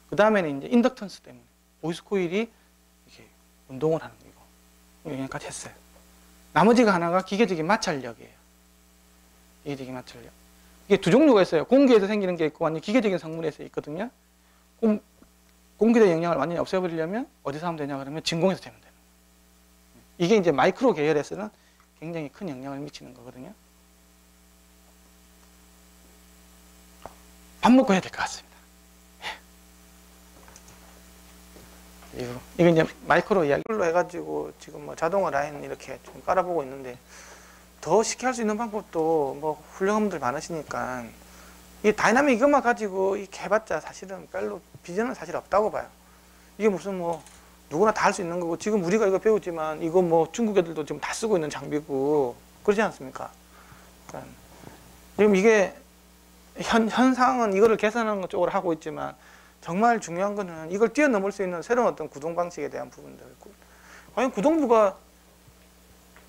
[SPEAKER 1] 그 다음에는 이제 인덕턴스 때문에 보이스 코일이 이렇게 운동을 하는 이거 영향까지 했어요. 나머지가 하나가 기계적인 마찰력이에요. 기계적인 마찰력. 이게 두 종류가 있어요. 공기에서 생기는 게 있고 완전 기계적인 성분에서 있거든요. 공기의 영향을 완전히 없애버리려면 어디서 하면 되냐 그러면 진공에서 되면 되는 거예요. 이게 이제 마이크로 계열에서는 굉장히 큰 영향을 미치는 거거든요. 밥 먹고 해야 될 것 같습니다. 이거 이제 마이크로 이야기로 해가지고 지금 뭐 자동화 라인 이렇게 좀 깔아보고 있는데 더 쉽게 할 수 있는 방법도 뭐 훌륭한 분들 많으시니까 이 다이나믹 이것만 가지고 이렇게 해봤자 사실은 별로 비전은 사실 없다고 봐요. 이게 무슨 뭐 누구나 다 할 수 있는 거고 지금 우리가 이거 배우지만 이거 뭐 중국 애들도 지금 다 쓰고 있는 장비고 그러지 않습니까? 그러니까 지금 이게 현상은 이거를 개선하는 것 쪽으로 하고 있지만 정말 중요한 거는 이걸 뛰어넘을 수 있는 새로운 어떤 구동 방식에 대한 부분들. 과연 구동부가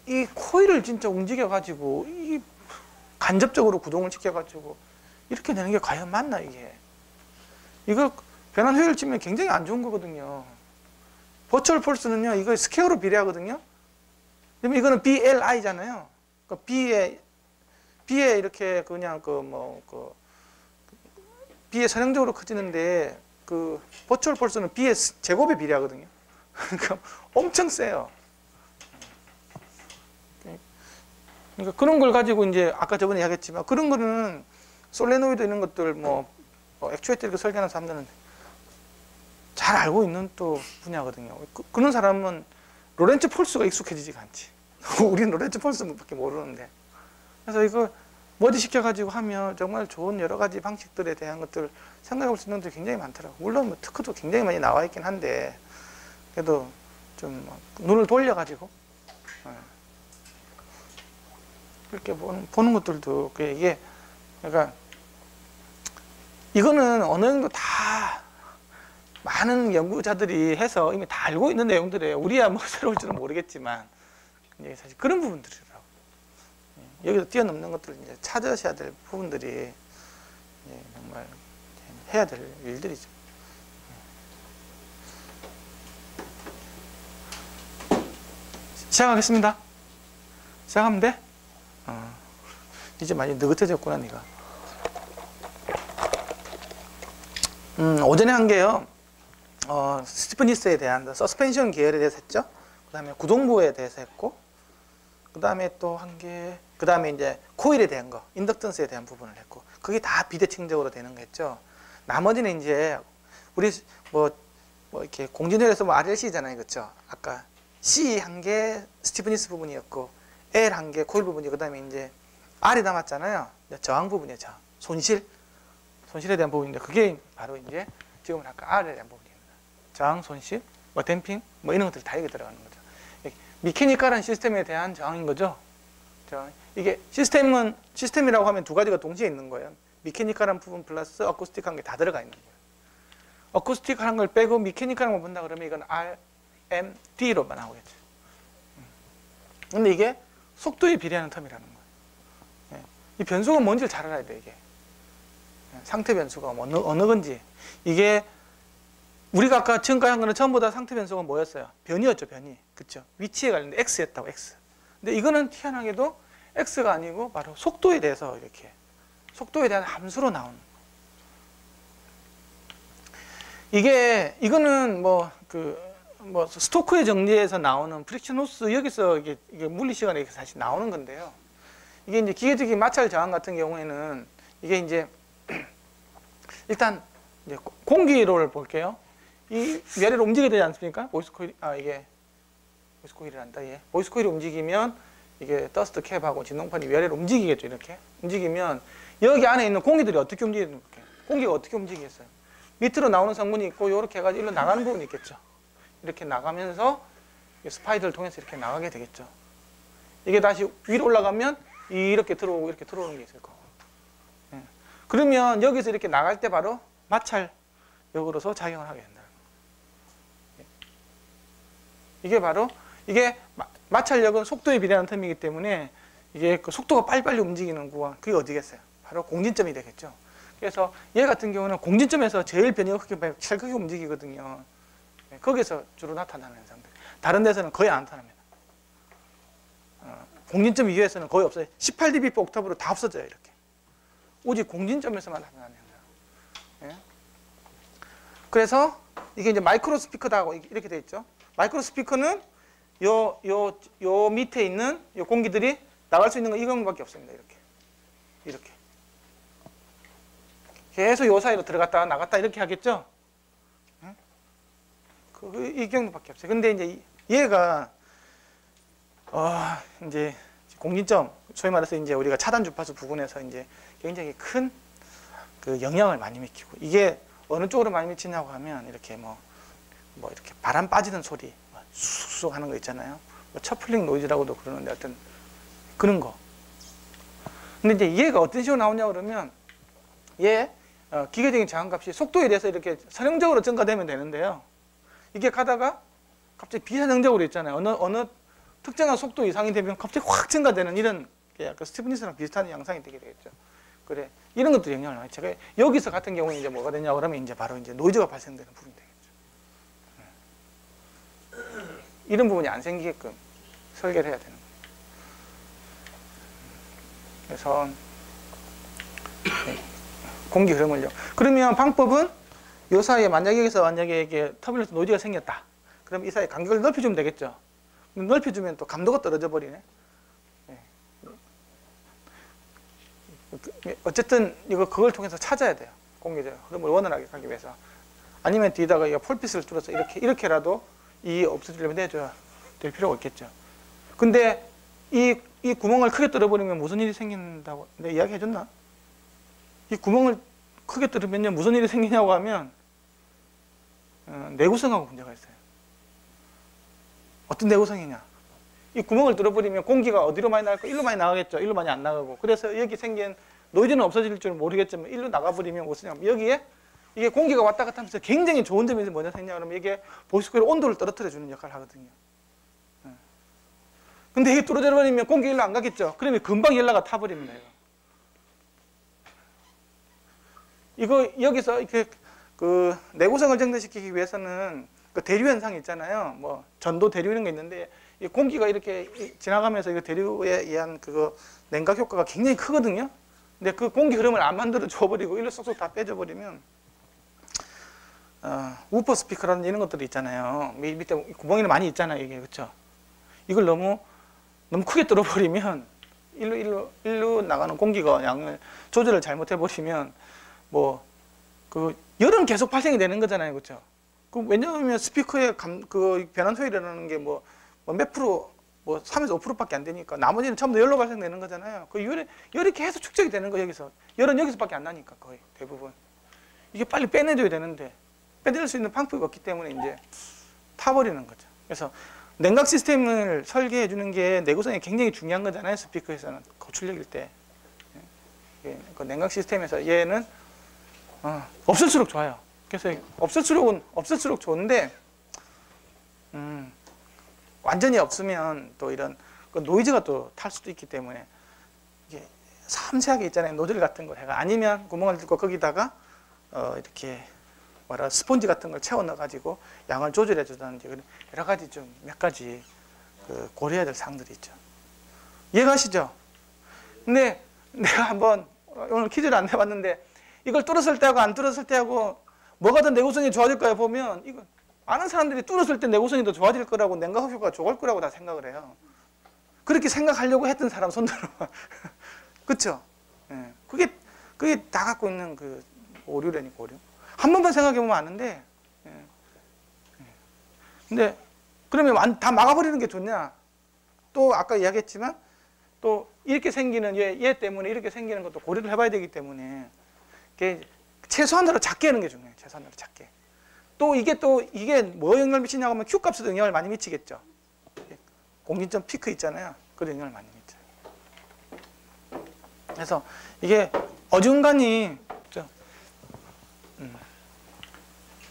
[SPEAKER 1] 이 코일을 진짜 움직여가지고 이 간접적으로 구동을 시켜가지고 이렇게 되는 게 과연 맞나 이게? 이거 변환 효율 치면 굉장히 안 좋은 거거든요. 버추얼 폴스는요 이거 스퀘어로 비례하거든요. 그러면 이거는 BLI잖아요. 그러니까 B에 이렇게 그냥 B에 선형적으로 커지는데 그 버추얼 폴스는 B의 제곱에 비례하거든요. 그러니까 엄청 세요. 그러니까 그런 걸 가지고 이제 아까 저번에 이야기했지만 그런 거는 솔레노이드 이런 것들 뭐 액추에이터 이렇게 설계하는 사람들은 잘 알고 있는 또 분야거든요. 그런 사람은 로렌츠 폴스가 익숙해지지가 않지. 우리는 로렌츠 폴스밖에 모르는데. 그래서 이거 머지 시켜가지고 하면 정말 좋은 여러 가지 방식들에 대한 것들 생각해 볼 수 있는 것들이 굉장히 많더라고요. 물론 뭐 특허도 굉장히 많이 나와 있긴 한데 그래도 좀 눈을 돌려가지고 이렇게 보는 것들도 이게 그러니까 이거는 어느 정도 다 많은 연구자들이 해서 이미 다 알고 있는 내용들이에요. 우리야 뭐 새로울지는 모르겠지만 사실 그런 부분들이라고 여기서 뛰어넘는 것들을 이제 찾으셔야 될 부분들이 정말 해야 될 일들이죠. 시작하겠습니다. 시작하면 돼? 이제 많이 느긋해졌구나 네가. 오전에 한 게요. 스티프니스에 대한 서스펜션 계열에 대해서 했죠. 그 다음에 구동부에 대해서 했고, 그 다음에 또 한 게, 그 다음에 이제 코일에 대한 거, 인덕턴스에 대한 부분을 했고, 그게 다 비대칭적으로 되는 거겠죠. 나머지는 이제 우리 뭐 이렇게 공진열에서 뭐 RLC잖아요, 그렇죠? 아까 C 한 개 스티프니스 부분이었고, L 한 개 코일 부분이, 그 다음에 이제 R이 남았잖아요. 저항 부분이에요, 저항. 손실에 대한 부분인데, 그게 바로 이제 지금은 아까 R에 대한 부분입니다. 저항, 손실, 뭐 댐핑, 뭐 이런 것들이 다 여기 들어가는 거죠. 미케니컬한 시스템에 대한 저항인 거죠. 이게 시스템이라고 하면 두 가지가 동시에 있는 거예요. 미케니컬한 부분 플러스 어쿠스틱한 게 다 들어가 있는 거예요. 어쿠스틱한 걸 빼고 미케니컬한 걸 본다 그러면 이건 RMD로만 나오겠죠. 근데 이게 속도에 비례하는 텀이라는 거예요. 이 변수가 뭔지를 잘 알아야 돼, 이게. 상태 변수가 어느 건지. 이게 우리가 아까 지금까지 한 거는 전부 다 상태 변수가 뭐였어요? 변이였죠, 변이. 그쵸? 위치에 관련된 X였다고, X. 근데 이거는 희한하게도 X가 아니고 바로 속도에 대해서 이렇게, 속도에 대한 함수로 나오는 거예요. 이거는 스토크의 정리에서 나오는 프릭션 호스, 여기서 이게 물리 시간에 이렇게 사실 나오는 건데요. 이게 이제 기계적인 마찰 저항 같은 경우에는 이게 이제 일단 이제 공기를 볼게요. 이 위아래로 움직여야 되지 않습니까? 보이스 코일이 보이스 코일이란다. 예. 보이스 코일이 움직이면 이게 더스트 캡하고 진동판이 위아래로 움직이겠죠. 이렇게 움직이면 여기 안에 있는 공기들이 어떻게 움직이는 거예요? 공기가 어떻게 움직이겠어요? 밑으로 나오는 성분이 있고 이렇게 해가지고 일로 나가는 부분이 있겠죠. 이렇게 나가면서 스파이드를 통해서 이렇게 나가게 되겠죠. 이게 다시 위로 올라가면 이렇게 들어오고 이렇게 들어오는 게 있을 거고. 예. 그러면 여기서 이렇게 나갈 때 바로 마찰력으로서 작용을 하게 된다. 이게 바로 마찰력은 속도에 비례하는 텀이기 때문에 이게 그 속도가 빨리빨리 움직이는 구간, 그게 어디겠어요? 바로 공진점이 되겠죠. 그래서 얘 같은 경우는 공진점에서 제일 변이가 제일 크게 움직이거든요. 거기서 주로 나타나는 현상들. 다른 데서는 거의 안 나타납니다. 공진점 이외에서는 거의 없어요. 18dB per 옥타브로 다 없어져요, 이렇게. 오직 공진점에서만 나타나는 현상. 예. 그래서 이게 이제 마이크로 스피커다 하고 이렇게 돼 있죠. 마이크로 스피커는 요 밑에 있는 요 공기들이 나갈 수 있는 건 이것밖에 없습니다. 이렇게 계속 요 사이로 들어갔다가 나갔다 이렇게 하겠죠. 이 경우밖에 없어요. 근데 이제 얘가 이제 공진점, 소위 말해서 이제 우리가 차단 주파수 부분에서 이제 굉장히 큰 그 영향을 많이 미치고, 이게 어느 쪽으로 많이 미치냐고 하면 이렇게 뭐 이렇게 바람 빠지는 소리, 쑥쑥 하는 거 있잖아요. 처플링 노이즈라고도 그러는데 하여튼 그런 거. 근데 이제 얘가 어떤 식으로 나오냐 그러면 기계적인 저항값이 속도에 대해서 이렇게 선형적으로 증가되면 되는데요. 이게 가다가 갑자기 비선형적으로 있잖아요. 어느 특정한 속도 이상이 되면 갑자기 확 증가되는 이런 약간 스티프니스랑 비슷한 양상이 되게 되겠죠. 그래, 이런 것들이 영향을 많이 제가 여기서 같은 경우에 이제 뭐가 되냐 그러면 이제 바로 이제 노이즈가 발생되는 부분이 되겠죠. 이런 부분이 안 생기게끔 설계를 해야 되는 거예요. 그래서 공기 흐름을요. 그러면 방법은 이 사이에 만약에 이게 터뷸런스 노이즈가 생겼다. 그럼 이 사이 간격을 넓혀주면 되겠죠. 넓혀주면 또 감도가 떨어져 버리네. 어쨌든 그걸 통해서 찾아야 돼요. 공기적 흐름을 원활하게 가기 위해서. 아니면 뒤에다가 폴핏을 뚫어서 이렇게라도 이 없어지려면 내줘야 될 필요가 있겠죠. 근데 이 구멍을 크게 뚫어버리면 무슨 일이 생긴다고 내가 이야기 해줬나? 이 구멍을 크게 뚫으면요 무슨 일이 생기냐고 하면 내구성하고 문제가 있어요. 어떤 내구성이냐? 이 구멍을 뚫어버리면 공기가 어디로 많이 나갈까? 일로 많이 나가겠죠. 일로 많이 안 나가고. 그래서 여기 생긴 노이즈는 없어질 줄 모르겠지만 일로 나가버리면 무슨 냐 여기에 이게 공기가 왔다 갔다 하면서 굉장히 좋은 점이 뭐냐 생냐 그러면 이게 보이스코일의 온도를 떨어뜨려 주는 역할을 하거든요. 근데 이게 뚫어져 버리면 공기 일로 안 가겠죠. 그러면 금방 연락가 타버립니다. 이거 여기서 이렇게 그 내구성을 증대시키기 위해서는 그 대류 현상이 있잖아요. 뭐 전도 대류 이런 게 있는데 이 공기가 이렇게 지나가면서 이거 대류에 의한 그거 냉각 효과가 굉장히 크거든요. 근데 그 공기 흐름을 안 만들어 줘버리고 일로 쏙쏙 다 빼줘버리면 우퍼 스피커라든지 이런 것들이 있잖아요. 밑에 구멍이 많이 있잖아요. 이게 그렇죠. 이걸 너무 크게 뚫어버리면 일로 나가는 공기가 양을 조절을 잘못해버리면 뭐 그 열은 계속 발생이 되는 거잖아요. 그렇죠. 왜냐하면 스피커의 그 변환 소율이라는 게 뭐 몇 프로, 뭐 3에서 5%밖에 안 되니까 나머지는 전부 열로 발생되는 거잖아요. 그 열이 계속 축적이 되는 거예요. 여기서 열은 여기서밖에 안 나니까 거의 대부분 이게 빨리 빼내줘야 되는데 빼낼 수 있는 방법이 없기 때문에 이제 타버리는 거죠. 그래서 냉각 시스템을 설계해 주는 게 내구성이 굉장히 중요한 거잖아요. 스피커에서는 고출력일 때. 그 냉각 시스템에서 얘는 없을수록 좋아요. 그래서 없을수록 좋은데 완전히 없으면 또 이런 그 노이즈가 또 탈 수도 있기 때문에 이게 섬세하게 있잖아요. 노즐 같은 거 해가 아니면 구멍을 뚫고 거기다가 이렇게 스폰지 같은 걸 채워 넣어 가지고 양을 조절해 주다든지 여러 가지 좀 몇 가지 그 고려해야 될 사항들이 있죠. 이해가시죠? 근데 내가 한번 오늘 퀴즈를 안 내봤는데 이걸 뚫었을 때하고 안 뚫었을 때하고 뭐가 더 내구성이 좋아질까요? 보면 이거 많은 사람들이 뚫었을 때 내구성이 더 좋아질 거라고 냉각 효과가 좋을 거라고 다 생각을 해요. 그렇게 생각하려고 했던 사람 손들어. 그렇죠? 예. 그게 다 갖고 있는 그 오류라니까 오류. 한 번만 생각해 보면 아는데. 예. 근데 그러면 다 막아버리는 게 좋냐? 또 아까 이야기했지만 또 이렇게 생기는 얘 때문에 이렇게 생기는 것도 고려를 해봐야 되기 때문에 최소한으로 작게 하는 게 중요해요. 최소한으로 작게. 또 이게 뭐 영향을 미치냐고 하면 Q 값에도 영향을 많이 미치겠죠. 공진점 피크 있잖아요. 그 영향을 많이 미쳐요. 그래서 이게 어중간히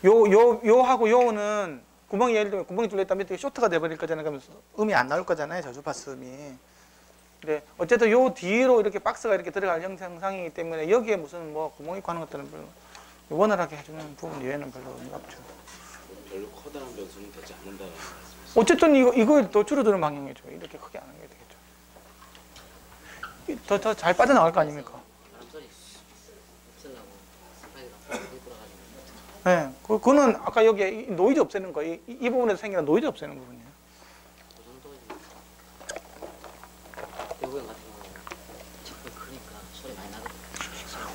[SPEAKER 1] 요하고 요는 구멍이 예를 들면 구멍이 뚫렸다 밑에 쇼트가 돼버릴 거잖아요. 그러면 음이 안 나올 거잖아요. 저주파수 음이. 근데 어쨌든 요 뒤로 이렇게 박스가 이렇게 들어갈 형상이기 때문에 여기에 무슨 뭐 구멍이 있고 하는 것들은 별로 원활하게 해주는 부분 이외에는 별로 의미가 없죠.
[SPEAKER 2] 별로 커다란 변수는 되지 않는다는 말씀이시죠?
[SPEAKER 1] 어쨌든 이걸 더 줄어드는 방향이죠. 이렇게 크게 안 하는 게 되겠죠. 더 잘 빠져나갈 거 아닙니까? 네, 그거는 아까 여기 노이즈 없애는 거, 이 부분에서 생기는 노이즈 없애는 부분이에요.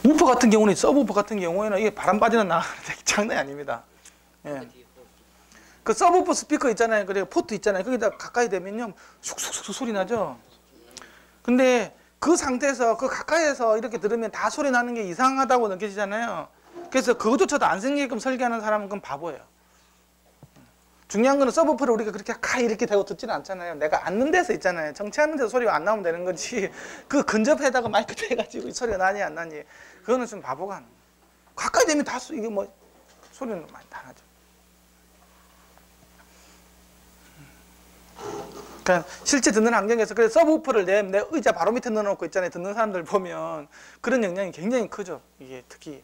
[SPEAKER 1] 우퍼 같은 경우는 서브우퍼 같은 경우에는 이게 바람 빠지는 나가는 장난이 아닙니다. 예. 그 서브우퍼 스피커 있잖아요. 그리고 포트 있잖아요. 거기다 가까이 대면요 쑥쑥쑥 소리 나죠. 근데 그 상태에서 그 가까이에서 이렇게 들으면 다 소리 나는 게 이상하다고 느껴지잖아요. 그래서 그것조차도 안 생기게끔 설계하는 사람은 그건 바보예요. 중요한 거는 서브우퍼를 우리가 그렇게 가까이 이렇게 대고 듣지는 않잖아요. 내가 앉는 데서 있잖아요. 정치하는 데서 소리가 안 나오면 되는 거지. 그 근접해다가 마이크 대가지고 소리가 나니 안 나니 그거는 좀 바보가 하는 거예요. 가까이 되면 다 이게 뭐 소리는 많이 다 나죠. 그러니까 실제 듣는 환경에서 그래서 서브우퍼를 내 의자 바로 밑에 넣어놓고 있잖아요. 듣는 사람들 보면 그런 영향이 굉장히 크죠. 이게 특히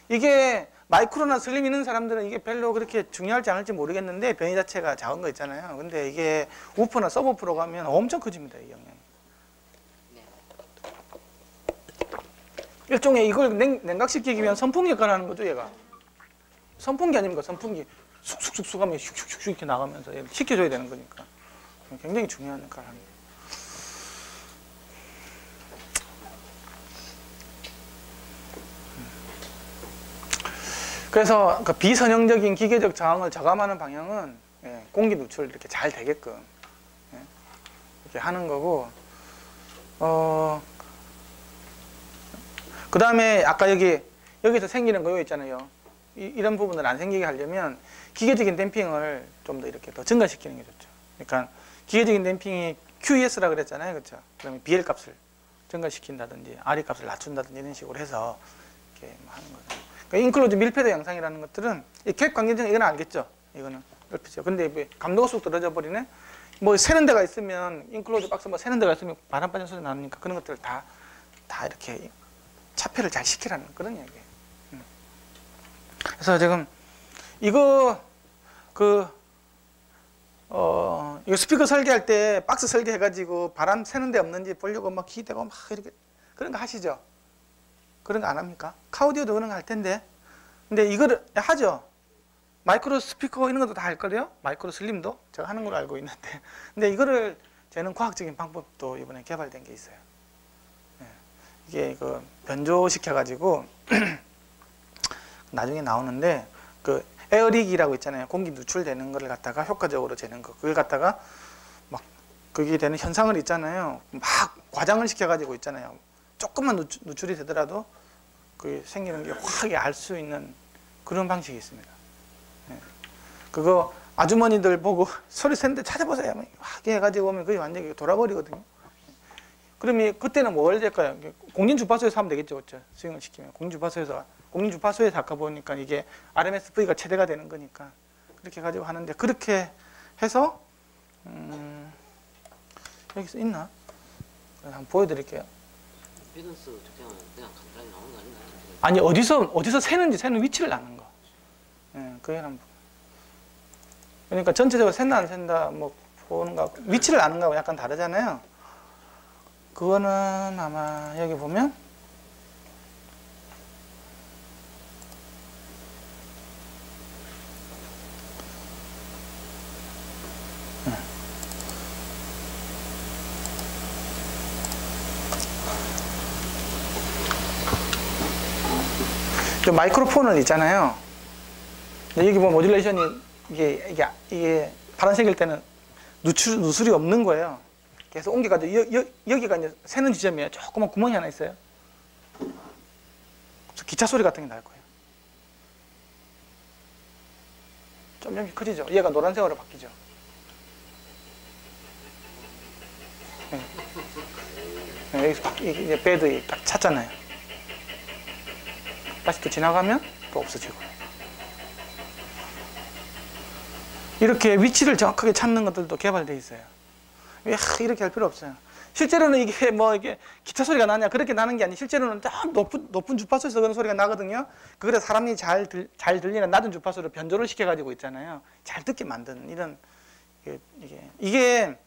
[SPEAKER 1] 이게 마이크로나 슬림 있는 사람들은 이게 별로 그렇게 중요할지 않을지 모르겠는데 변이 자체가 작은 거 있잖아요. 근데 이게 우퍼나 서브우퍼로 가면 엄청 커집니다. 이 영향이. 일종의 이걸 냉각시키기 위한 선풍기 역할을 하는 거죠. 얘가 선풍기 아닙니까? 선풍기 쑥쑥쑥쑥 하면 슉슉슉 이렇게 나가면서 식혀줘야 되는 거니까 굉장히 중요한 역할을 합니다. 그래서 그 비선형적인 기계적 저항을 저감하는 방향은 공기 누출 이렇게 잘 되게끔 이렇게 하는 거고, 그 다음에 아까 여기서 생기는 거 있잖아요. 이런 부분을 안 생기게 하려면 기계적인 댐핑을 좀 더 이렇게 더 증가시키는 게 좋죠. 그러니까 기계적인 댐핑이 QES라 그랬잖아요. 그렇죠? 그러면 BL 값을 증가시킨다든지 RE 값을 낮춘다든지 이런 식으로 해서 이렇게 하는 거죠. 그러니까 인클로즈 밀폐도 양상이라는 것들은 갭 관계증 이건 알겠죠? 이거는 넓히죠. 근데 감도가 쑥 떨어져 버리네. 뭐 새는 데가 있으면 인클로즈 박스 뭐 새는 데가 있으면 바람 빠지는 소리 나니까 그런 것들 다 이렇게 차폐를 잘 시키라는 그런 얘기예요. 그래서 지금 이거 이거 스피커 설계할 때 박스 설계해가지고 바람 새는 데 없는지 보려고 막 기대고 막 이렇게 그런 거 하시죠? 그런 거 안 합니까? 카오디오도 그런 거 할 텐데. 근데 이거를 하죠? 마이크로 스피커 이런 것도 다 할 거래요? 마이크로 슬림도? 제가 하는 걸로 알고 있는데. 근데 이거를 재는 과학적인 방법도 이번에 개발된 게 있어요. 이게 그 변조시켜가지고 나중에 나오는데 그 에어릭이라고 있잖아요. 공기 누출되는 걸 갖다가 효과적으로 재는 거. 그걸 갖다가 막 그게 되는 현상을 있잖아요. 막 과장을 시켜가지고 있잖아요. 조금만 누출이 되더라도 그게 생기는 게 확하게 알 수 있는 그런 방식이 있습니다. 그거 아주머니들 보고 소리 새는데 찾아보세요. 하게 해가지고 오면 그게 완전히 돌아버리거든요. 그러면 그때는 뭘 될까요? 공진주파수에서 하면 되겠죠. 그렇죠? 스윙을 시키면. 공진주파수에서 아까 보니까 이게 RMSV가 최대가 되는 거니까. 그렇게 해가지고 하는데, 그렇게 해서, 여기서 있나? 한번 보여드릴게요.
[SPEAKER 2] 밸런스 측정은 그냥 간단히 나오는 거 아닌가요?
[SPEAKER 1] 아니, 어디서 새는지 새는 위치를 아는 거. 그게 한번. 그러니까 전체적으로 샌다, 안 샌다, 뭐, 보는 거, 위치를 아는 거하고 약간 다르잖아요. 그거는 아마 여기 보면 마이크로폰을 있잖아요. 여기 보면 모듈레이션이 이게 파란색일 때는 누술이 없는 거예요. 계속 옮겨가지고 여기가 이제 새는 지점이에요. 조그만 구멍이 하나 있어요. 그래서 기차 소리 같은 게 날 거예요. 점점 커지죠. 얘가 노란색으로 바뀌죠. 여기서 이제 배드 딱 찼잖아요. 다시 또 지나가면 또 없어지고. 이렇게 위치를 정확하게 찾는 것들도 개발되어 있어요. 이렇게 할 필요 없어요. 실제로는 이게 뭐 이게 기차 소리가 나냐 그렇게 나는 게 아니고 실제로는 딱 높은 주파수에서 그런 소리가 나거든요. 그걸 사람이 잘 들리는 낮은 주파수로 변조를 시켜가지고 있잖아요. 잘 듣게 만드는 이런 이게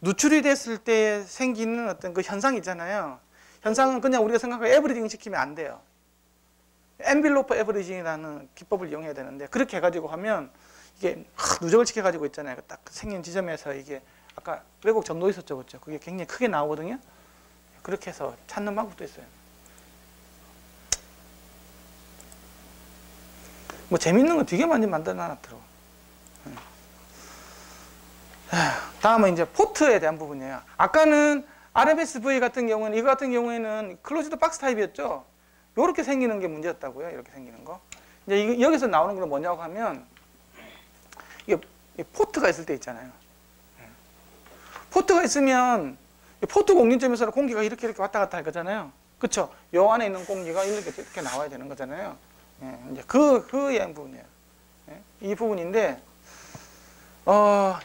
[SPEAKER 1] 누출이 됐을 때 생기는 어떤 그 현상이 있잖아요. 현상은 그냥 우리가 생각하고 에버리징 시키면 안 돼요. 엔빌로프 에버리징이라는 기법을 이용해야 되는데 그렇게 해가지고 하면 이게 누적을 시켜가지고 있잖아요. 딱 생긴 지점에서 이게 아까 왜곡 정도 있었죠, 그렇죠? 그게 굉장히 크게 나오거든요. 그렇게 해서 찾는 방법도 있어요. 뭐 재밌는 거 되게 많이 만들어놨더라고. 다음은 이제 포트에 대한 부분이에요. 아까는 RMSV 같은 경우는 이거 같은 경우에는 클로즈드 박스 타입이었죠. 이렇게 생기는 게 문제였다고요. 이렇게 생기는 거. 이제 여기서 나오는 건 뭐냐고 하면 이게 포트가 있을 때 있잖아요. 포트가 있으면 포트 공gin점에서는 공기가 이렇게 왔다 갔다 할 거잖아요. 그렇죠? 요 안에 있는 공기가 이렇게 나와야 되는 거잖아요. 이제 그 부분이에요. 이 부분인데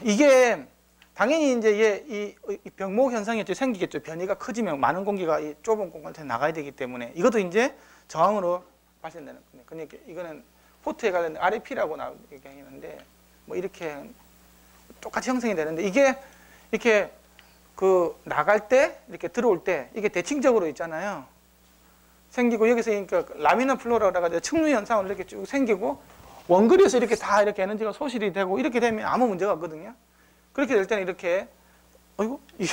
[SPEAKER 1] 이게 당연히 이제 이 병목 현상이 생기겠죠. 변이가 커지면 많은 공기가 이 좁은 공간에 나가야 되기 때문에 이것도 이제 저항으로 발생되는 거예요. 그러니까 이거는 포트에 관련된 REP라고 얘기하는데 뭐 이렇게 똑같이 형성이 되는데 이게 이렇게 그 나갈 때 이렇게 들어올 때 이게 대칭적으로 있잖아요. 생기고 여기서 그러니까 라미나 플로라라고 해서 측류 현상을 이렇게 쭉 생기고 원거리에서 이렇게 다 이렇게 에너지가 소실이 되고 이렇게 되면 아무 문제가 없거든요. 그렇게 될 때는 이렇게 이게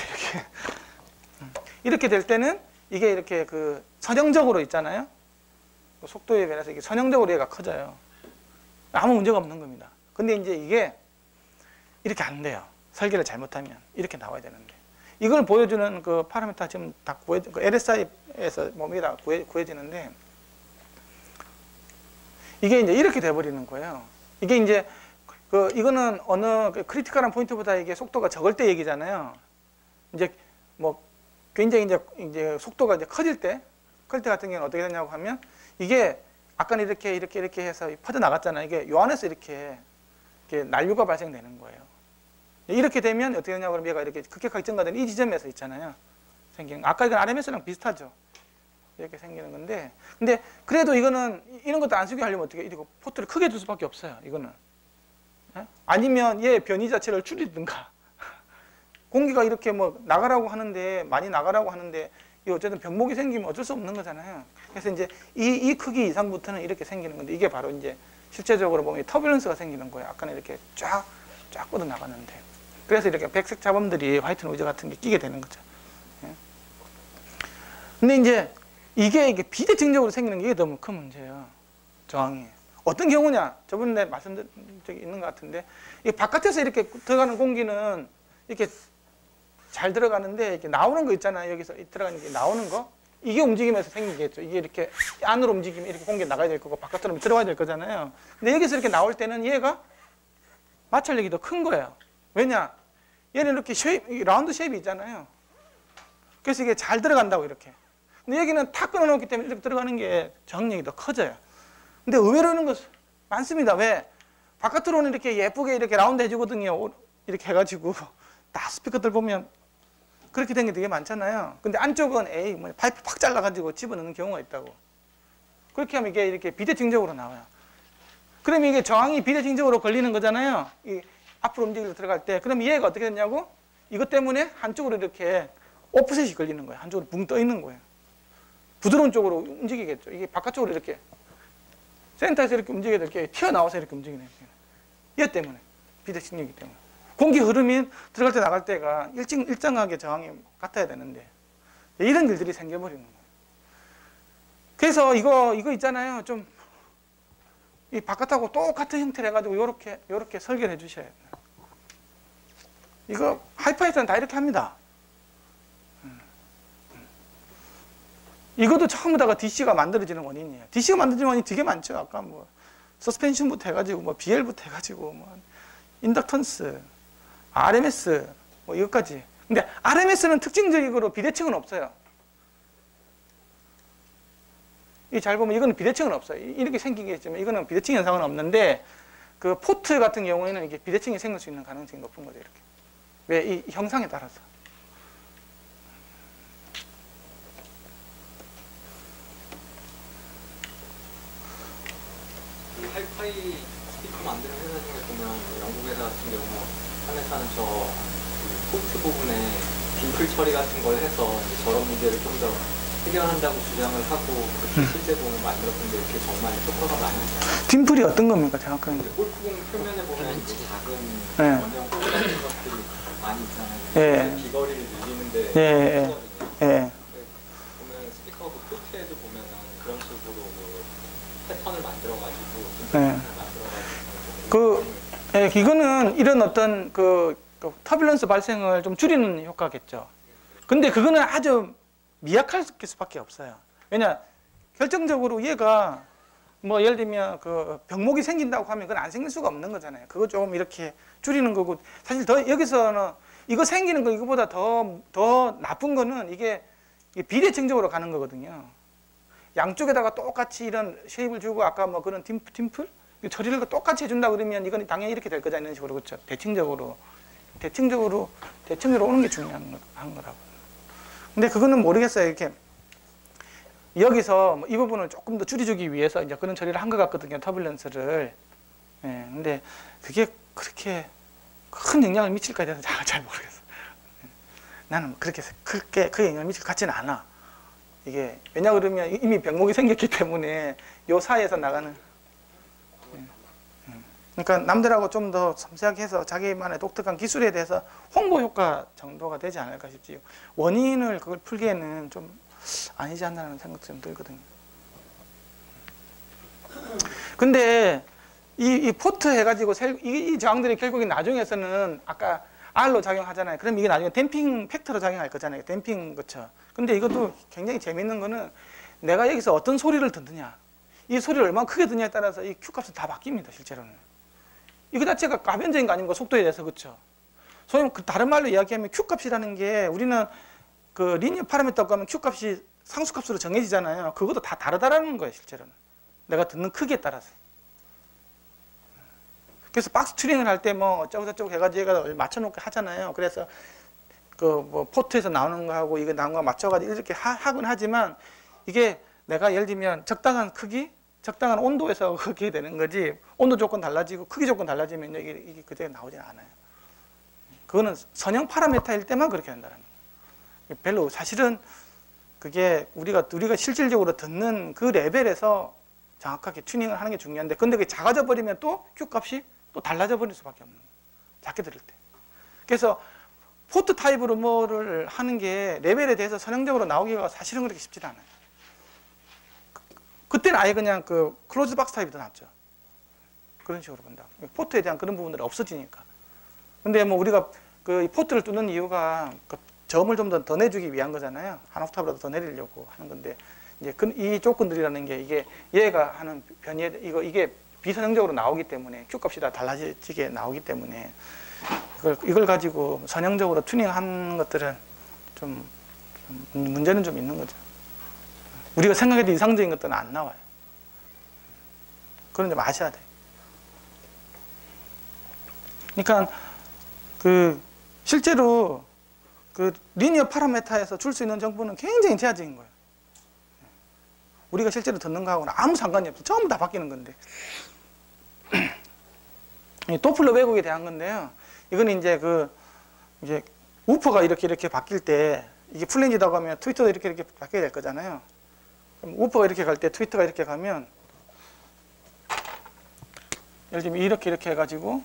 [SPEAKER 1] 이렇게 될 때는 이게 이렇게 그 선형적으로 있잖아요. 속도에 변해서 이게 선형적으로 얘가 커져요. 아무 문제가 없는 겁니다. 근데 이제 이게 이렇게 안 돼요. 설계를 잘못하면 이렇게 나와야 되는데 이걸 보여주는 그 파라미터 지금 다 그 LSI에서 몸이 다 구해지는데 이게 이제 이렇게 돼버리는 거예요. 이게 이제 이거는 어느 크리티컬한 포인트보다 이게 속도가 적을 때 얘기잖아요. 이제 뭐 굉장히 이제 속도가 이제 커질 때 같은 경우는 어떻게 되냐고 하면 이게 아까는 이렇게 해서 퍼져 나갔잖아요. 이게 요 안에서 이렇게 난류가 발생되는 거예요. 이렇게 되면 어떻게 되냐고 하면 얘가 이렇게 급격하게 증가되는 이 지점에서 있잖아요. 생기는 아까 이건 RMS랑 비슷하죠. 이렇게 생기는 건데 근데 그래도 이거는 이런 것도 안 쓰게 하려면 어떻게 이거 포트를 크게 줄 수밖에 없어요. 이거는 예? 아니면 얘 변이 자체를 줄이든가. 공기가 이렇게 뭐 나가라고 하는데, 많이 나가라고 하는데, 이 어쨌든 병목이 생기면 어쩔 수 없는 거잖아요. 그래서 이제 이 크기 이상부터는 이렇게 생기는 건데, 이게 바로 이제 실제적으로 보면 터뷸런스가 생기는 거예요. 아까는 이렇게 쫙 뻗어 나가는데. 그래서 이렇게 백색 잡음들이 화이트 노이즈 같은 게 끼게 되는 거죠. 예. 근데 이제 이게 비대칭적으로 생기는 게 너무 큰 문제예요. 저항이. 어떤 경우냐? 저번에 말씀드린 적이 있는 것 같은데, 이 바깥에서 이렇게 들어가는 공기는 이렇게 잘 들어가는데, 이렇게 나오는 거 있잖아요. 여기서 들어가는 게 나오는 거. 이게 움직이면서 생기겠죠. 이게 이렇게 안으로 움직이면 이렇게 공기가 나가야 될 거고, 바깥으로 들어가야 될 거잖아요. 근데 여기서 이렇게 나올 때는 얘가 마찰력이 더 큰 거예요. 왜냐? 얘는 이렇게 라운드 쉐입이 있잖아요. 그래서 이게 잘 들어간다고, 이렇게. 근데 여기는 탁 끊어놓기 때문에 이렇게 들어가는 게 저항력이 더 커져요. 근데 의외로 이런 거 많습니다. 왜? 바깥으로는 이렇게 예쁘게 이렇게 라운드 해주거든요. 이렇게 해가지고. 다 스피커들 보면 그렇게 된 게 되게 많잖아요. 근데 안쪽은 뭐 파이프 팍 잘라가지고 집어넣는 경우가 있다고. 그렇게 하면 이게 이렇게 비대칭적으로 나와요. 그러면 이게 저항이 비대칭적으로 걸리는 거잖아요. 이 앞으로 움직이려 들어갈 때. 그럼 얘가 어떻게 됐냐고? 이것 때문에 한쪽으로 이렇게 오프셋이 걸리는 거예요. 한쪽으로 붕 떠 있는 거예요. 부드러운 쪽으로 움직이겠죠. 이게 바깥쪽으로 이렇게 센터에서 이렇게 움직여야 될 게 튀어나와서 이렇게 움직이는 거예요. 얘 때문에. 비대칭력이기 때문에. 공기 흐름이 들어갈 때 나갈 때가 일정하게 저항이 같아야 되는데 이런 일들이 생겨버리는 거예요. 그래서 이거 있잖아요. 좀 이 바깥하고 똑같은 형태를 해가지고 요렇게 설계를 해주셔야 돼요. 이거 하이파이에서는 다 이렇게 합니다. 이것도 전부 다가 DC가 만들어지는 원인이에요. DC가 만들어지는 원인이 되게 많죠. 아까 뭐 서스펜션부터 해가지고 뭐 BL부터 해가지고 뭐 인덕턴스, RMS 뭐 이것까지. 근데 RMS는 특징적으로 비대칭은 없어요. 이 잘 보면 이거는 비대칭은 없어요. 이렇게 생기겠지만 이거는 비대칭 현상은 없는데 그 포트 같은 경우에는 이게 비대칭이 생길 수 있는 가능성이 높은 거죠. 이렇게. 왜? 이 형상에 따라서.
[SPEAKER 3] 이 하이파이 스피커 만드는 회사 중에 보면 영국 회사 같은 경우 한 회사는 그 포트 부분에 dim플 처리 같은 걸 해서 이제 저런 문제를 좀 더 해결한다고 주장을 하고 그렇게 실제 보면 만들었는데 이렇게 정말 효과가 많이 있어요.
[SPEAKER 1] 딤플이 어떤 겁니까? 정확하게.
[SPEAKER 3] 골프공 표면에 보면 이제 작은
[SPEAKER 1] 네.
[SPEAKER 3] 원형 홀 같은 것들이 많이 있잖아요.
[SPEAKER 1] 예.
[SPEAKER 3] 비거리를 늘리는데
[SPEAKER 1] 예.
[SPEAKER 3] 쓰거든요.
[SPEAKER 1] 예.
[SPEAKER 3] 보면 스피커 그 포트에도 보면은 그런 식으로 그 패턴을 만들어가지고
[SPEAKER 1] 네. 예, 이거는 이런 어떤 그 터뷸런스 발생을 좀 줄이는 효과겠죠. 근데 그거는 아주 미약할 수밖에 없어요. 왜냐, 결정적으로 얘가 뭐 예를 들면 그 병목이 생긴다고 하면 그건 안 생길 수가 없는 거잖아요. 그거 조금 이렇게 줄이는 거고, 사실 더 여기서는 이거 생기는 거 이거보다 더 나쁜 거는 이게 비대칭적으로 가는 거거든요. 양쪽에다가 똑같이 이런 쉐입을 주고 아까 뭐 그런 딤플 처리를 똑같이 해준다 그러면 이건 당연히 이렇게 될 거잖아요. 이런 식으로. 그렇죠. 대칭적으로 오는 게 중요한 거라고. 근데 그거는 모르겠어요. 이렇게 여기서 이 부분을 조금 더 줄여주기 위해서 이제 그런 처리를 한 것 같거든요. 터뷸런스를. 예, 근데 그게 그렇게 큰 영향을 미칠까에 대해서 잘 모르겠어요. 나는 그렇게 그 영향을 미칠 것 같지는 않아. 이게 왜냐 그러면 이미 병목이 생겼기 때문에 요 사이에서 나가는. 그러니까 남들하고 좀 더 섬세하게 해서 자기만의 독특한 기술에 대해서 홍보 효과 정도가 되지 않을까 싶지요. 원인을 그걸 풀기에는 좀 아니지 않나라는 생각도 좀 들거든요. 근데 이 포트 해가지고 이 저항들이 결국에 나중에서는 아까 R로 작용하잖아요. 그럼 이게 나중에 댐핑 팩터로 작용할 거잖아요. 댐핑 거죠. 근데 이것도 굉장히 재밌는 거는 내가 여기서 어떤 소리를 듣느냐, 이 소리를 얼마나 크게 듣냐에 따라서 이 Q값은 다 바뀝니다. 실제로는. 이거 자체가 가변적인 거 아닙니까? 속도에 대해서. 그렇죠. 소위 그 다른 말로 이야기하면 Q값이라는 게 우리는 그 리니어 파라미터 가면 Q값이 상수값으로 정해지잖아요. 그것도 다 다르다라는 거예요. 실제로는. 내가 듣는 크기에 따라서. 그래서 박스 튜닝을 할 때 뭐 어쩌고저쩌고 해가지고 얘가 맞춰놓게 하잖아요. 그래서 그 뭐 포트에서 나오는 거하고 이거 나온 거 맞춰가지고 이렇게 하긴 하지만 이게 내가 예를 들면 적당한 크기, 적당한 온도에서 그렇게 되는 거지, 온도 조건 달라지고 크기 조건 달라지면 이게 그대로 나오지 않아요. 그거는 선형 파라메타일 때만 그렇게 된다는 거예요. 별로 사실은 그게 우리가 실질적으로 듣는 그 레벨에서 정확하게 튜닝을 하는 게 중요한데, 근데 그게 작아져 버리면 또 Q 값이 또 달라져 버릴 수밖에 없는 거예요. 작게 들을 때. 그래서 포트 타입으로 뭐를 하는 게 레벨에 대해서 선형적으로 나오기가 사실은 그렇게 쉽지 않아요. 그때는 아예 그냥 그 클로즈 박스 타입이 더 낫죠. 그런 식으로 본다. 포트에 대한 그런 부분들이 없어지니까. 근데 뭐 우리가 그 포트를 뚫는 이유가 그 점을 좀 더 내주기 위한 거잖아요. 한 옥타브라도 더 내리려고 하는 건데, 이제 이 조건들이라는 게 이게 얘가 하는 변이 이게 비선형적으로 나오기 때문에 Q 값이 다 달라지게 나오기 때문에 이걸 가지고 선형적으로 튜닝하는 것들은 좀 문제는 좀 있는 거죠. 우리가 생각해도 이상적인 것들은 안 나와요. 그런 점 아셔야 돼요. 그러니까 그 실제로 그 리니어 파라메타에서 줄 수 있는 정보는 굉장히 제한적인 거예요. 우리가 실제로 듣는 거하고는 아무 상관이 없어. 전부 다 바뀌는 건데. 도플러 왜곡에 대한 건데요. 이거는 이제 이제 우퍼가 이렇게 바뀔 때, 이게 플랜지다고 하면 트위터도 이렇게 바뀌게 될 거잖아요. 그럼 우퍼가 이렇게 갈 때 트위터가 이렇게 가면, 예를 들면 이렇게 해가지고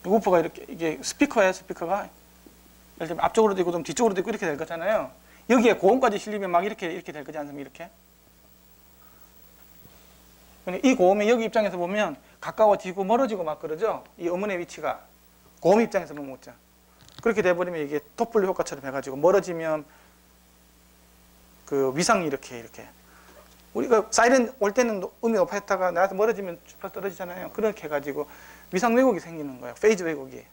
[SPEAKER 1] 우퍼가 이게 스피커가 예를 들면 앞쪽으로도 있고 좀 뒤쪽으로도 있고 이렇게 될 거잖아요. 여기에 고음까지 실리면 막 이렇게 될 거지 않습니까? 이렇게. 이 고음이 여기 입장에서 보면 가까워지고 멀어지고 막 그러죠. 이 음원의 위치가 고음 입장에서 보면 못죠. 그렇게 돼버리면 이게 도플러 효과처럼 해가지고 멀어지면 그 위상이 이렇게 우리가 사이렌 올 때는 음이 높았다가 나한테 멀어지면 주파수 떨어지잖아요. 그렇게 해가지고 위상 왜곡이 생기는 거예요. 페이즈 왜곡이.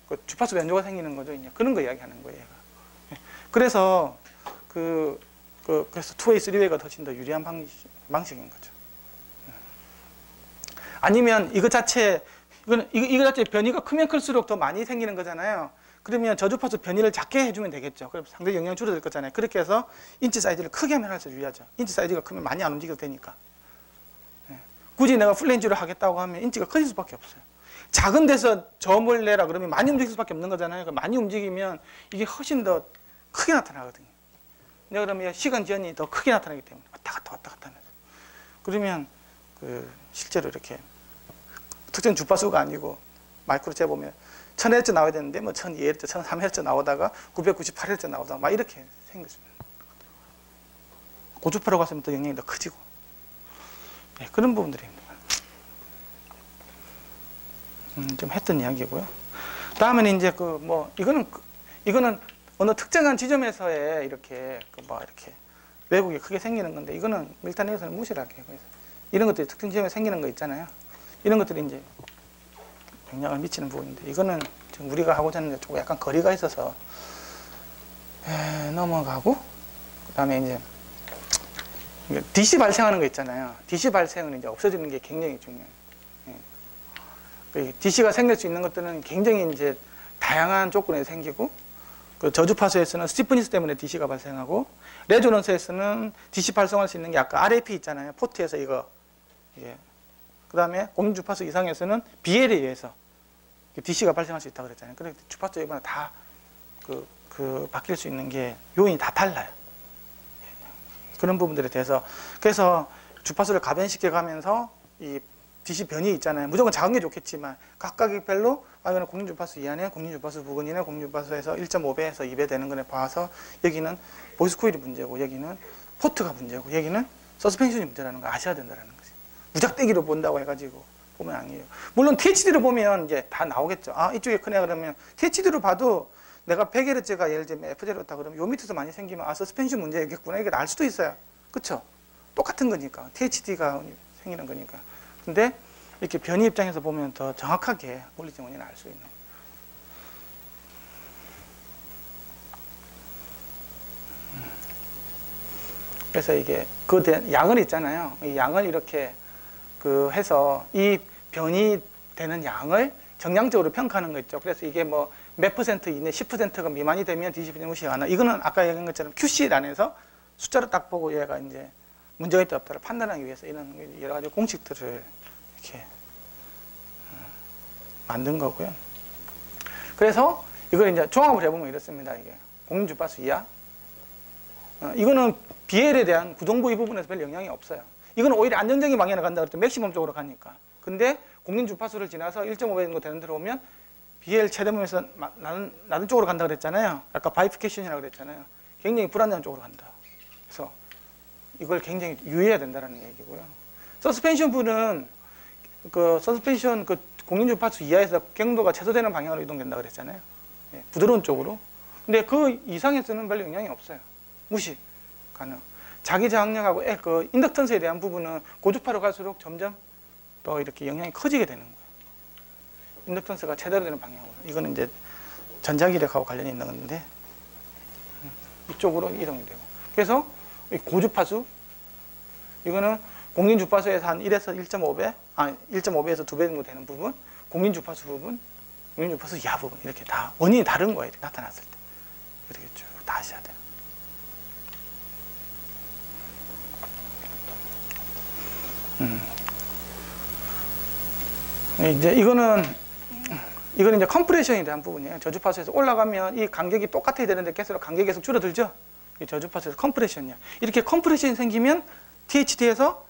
[SPEAKER 1] 그 주파수 변조가 생기는 거죠. 이제 그런 거 이야기하는 거예요. 얘가. 그래서 그래서 2웨이, 3웨이가 훨씬 더 유리한 방식인 거죠. 아니면 이거 자체 변이가 크면 클수록 더 많이 생기는 거잖아요. 그러면 저주파수 변이를 작게 해주면 되겠죠. 그럼 상당히 영향이 줄어들 거잖아요. 그렇게 해서 인치 사이즈를 크게 하면 할수록 유리하죠. 인치 사이즈가 크면 많이 안 움직여도 되니까. 굳이 내가 플랜지를 하겠다고 하면 인치가 커질 수밖에 없어요. 작은 데서 점을 내라 그러면 많이 움직일 수밖에 없는 거잖아요. 많이 움직이면 이게 훨씬 더 크게 나타나거든요. 그러면 시간 지연이 더 크게 나타나기 때문에 왔다 갔다 하면서. 그러면 실제로 이렇게 특정 주파수가 아니고 마이크로 재보면 1000Hz 나와야 되는데 뭐 1200Hz, 1003Hz 나오다가 998Hz 나오다가 막 이렇게 생겼습니다. 고주파로 갔으면 더 영향이 더 커지고. 네, 그런 부분들입니다. 좀 했던 이야기고요. 다음에는 이제 이거는 어느 특정한 지점에서의 이렇게 왜곡이 크게 생기는 건데, 이거는 일단 여기서는 무시를 할게요. 그래서 이런 것들이 특정 지점에 생기는 거 있잖아요. 이런 것들이 이제 영향을 미치는 부분인데, 이거는 지금 우리가 하고자 하는 데 조금 약간 거리가 있어서 넘어가고, 그 다음에 이제 DC 발생하는 거 있잖아요. DC 발생은 이제 없어지는 게 굉장히 중요해요. DC가 생길 수 있는 것들은 굉장히 이제 다양한 조건에 생기고, 그 저주파수에서는 스티프니스 때문에 DC가 발생하고, 레조넌스에서는 DC 발생할 수 있는 게 아까 RAP 있잖아요. 포트에서 이게. 그 다음에 공중주파수 이상에서는 BL에 의해서 DC가 발생할 수 있다고 그랬잖아요. 그래서 주파수 이번에 다 바뀔 수 있는 게 요인이 다 달라요. 그런 부분들에 대해서. 그래서 주파수를 가변시켜 가면서 이 DC 변이 있잖아요. 무조건 작은 게 좋겠지만 각각의 별로 이거는 공중주파수 이하네, 공중주파수 부근이네, 공중주파수에서 1.5배에서 2배 되는 거에 봐서 여기는 보이스 코일이 문제고, 여기는 포트가 문제고, 여기는 서스펜션이 문제라는 거 아셔야 된다는 거지. 무작대기로 본다고 해가지고 보면 아니에요. 물론 THD로 보면 이제 다 나오겠죠. 이쪽에 크네 그러면 THD로 봐도 내가 100Hz가 예를 들면 F0다 그러면 요 밑에서 많이 생기면 서스펜션 문제겠구나 이게 날 수도 있어요. 그쵸? 똑같은 거니까. THD가 생기는 거니까. 근데 이렇게 변이 입장에서 보면 더 정확하게 물리적 원인을 알 수 있는. 그래서 이게 양을 있잖아요. 이 양을 이렇게 해서 이 변이 되는 양을 정량적으로 평가하는 거 있죠. 그래서 이게 뭐 몇 퍼센트 이내 10%가 미만이 되면 DC 변이 무시하나. 이거는 아까 얘기한 것처럼 QC 안에서 숫자로 딱 보고 얘가 이제 문제가 있다 없다를 판단하기 위해서 이런 여러 가지 공식들을 이렇게 만든 거고요. 그래서 이걸 이제 종합을 해보면 이렇습니다. 이게 공인주파수 이하. 이거는 BL에 대한 구동부 이 부분에서 별 영향이 없어요. 이거는 오히려 안정적인 방향으로 간다 그랬더니 맥시멈 쪽으로 가니까. 근데 공인주파수를 지나서 1.5배 정도 되는 데로 오면 BL 최대범에서 낮은 쪽으로 간다 그랬잖아요. 아까 바이피케이션이라고 그랬잖아요. 굉장히 불안정한 쪽으로 간다. 그래서 이걸 굉장히 유의해야 된다는 얘기고요. 서스펜션 부는 그 서스펜션 그 공인주파수 이하에서 경도가 최소되는 방향으로 이동된다 그랬잖아요. 예, 부드러운 쪽으로. 근데 그 이상에서는 별로 영향이 없어요. 무시 가능. 자기 저항력하고 그 인덕턴스에 대한 부분은 고주파로 갈수록 점점 더 이렇게 영향이 커지게 되는 거예요. 인덕턴스가 제대로 되는 방향으로. 이거는 이제 전자기력하고 관련이 있는 건데 이쪽으로 이동이 되고. 그래서 고주파수 이거는 공인주파수에서 한 1에서 1.5배, 1.5배에서 2배 정도 되는 부분, 공인주파수 부분, 공인주파수 이하 부분 이렇게 다 원인이 다른 거예요. 나타났을 때 이렇게 쭉 다 하셔야 돼요. 이제 이거는 이제 컴프레션에 대한 부분이에요. 저주파수에서 올라가면 이 간격이 똑같아야 되는데 계속 간격이 계속 줄어들죠. 이 저주파수에서 컴프레션이야. 이렇게 컴프레션이 생기면 THD에서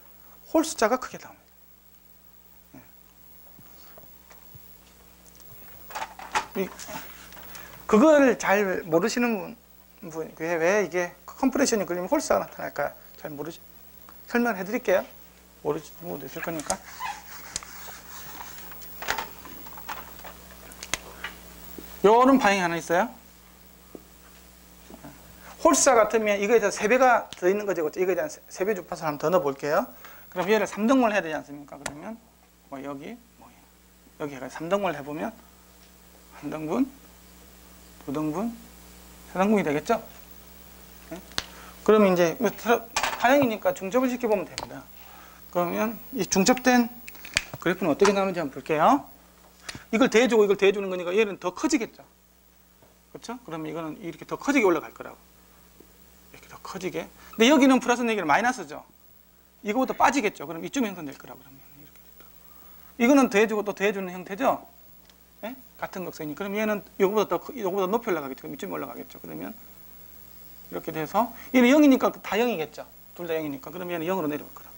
[SPEAKER 1] 홀 숫자가 크게 나옵니다. 그걸 잘 모르시는 분, 왜 이게 컴프레션이 걸리면 홀 숫자가 나타날까 잘 설명을 해드릴게요. 모르시는 분도 있을 거니까. 요런 방향이 하나 있어요. 홀수자 같으면 이거에 대해서 3배가 더 있는 거죠. 이거에 대한 3배 주파수를 한번 더 넣어 볼게요. 그럼 얘를 3등분을 해야 되지 않습니까? 그러면 뭐 여기 해가 3등분을 해보면 1등분, 2등분, 3등분이 되겠죠? 네? 그러면 이제 반영이니까 중첩을 시켜보면 됩니다. 그러면 이 중첩된 그래프는 어떻게 나오는지 한번 볼게요. 이걸 대주고 이걸 대주는 거니까 얘는 더 커지겠죠. 그렇죠? 그러면 이거는 이렇게 더 커지게 올라갈 거라고. 이렇게 더 커지게. 근데 여기는 플러스 얘기는 마이너스죠. 이거보다 빠지겠죠. 그럼 이쯤 형성될 거라고 그러면 이렇게. 이거는 대주고 또 대주는 형태죠. 네? 같은 곡선이. 그럼 얘는 이거보다 높이 올라가겠죠. 그럼 이쯤 올라가겠죠. 그러면 이렇게 돼서 얘는 0이니까 다 0이겠죠. 둘 다 0이니까. 그럼 얘는 0으로 내려올 거라고.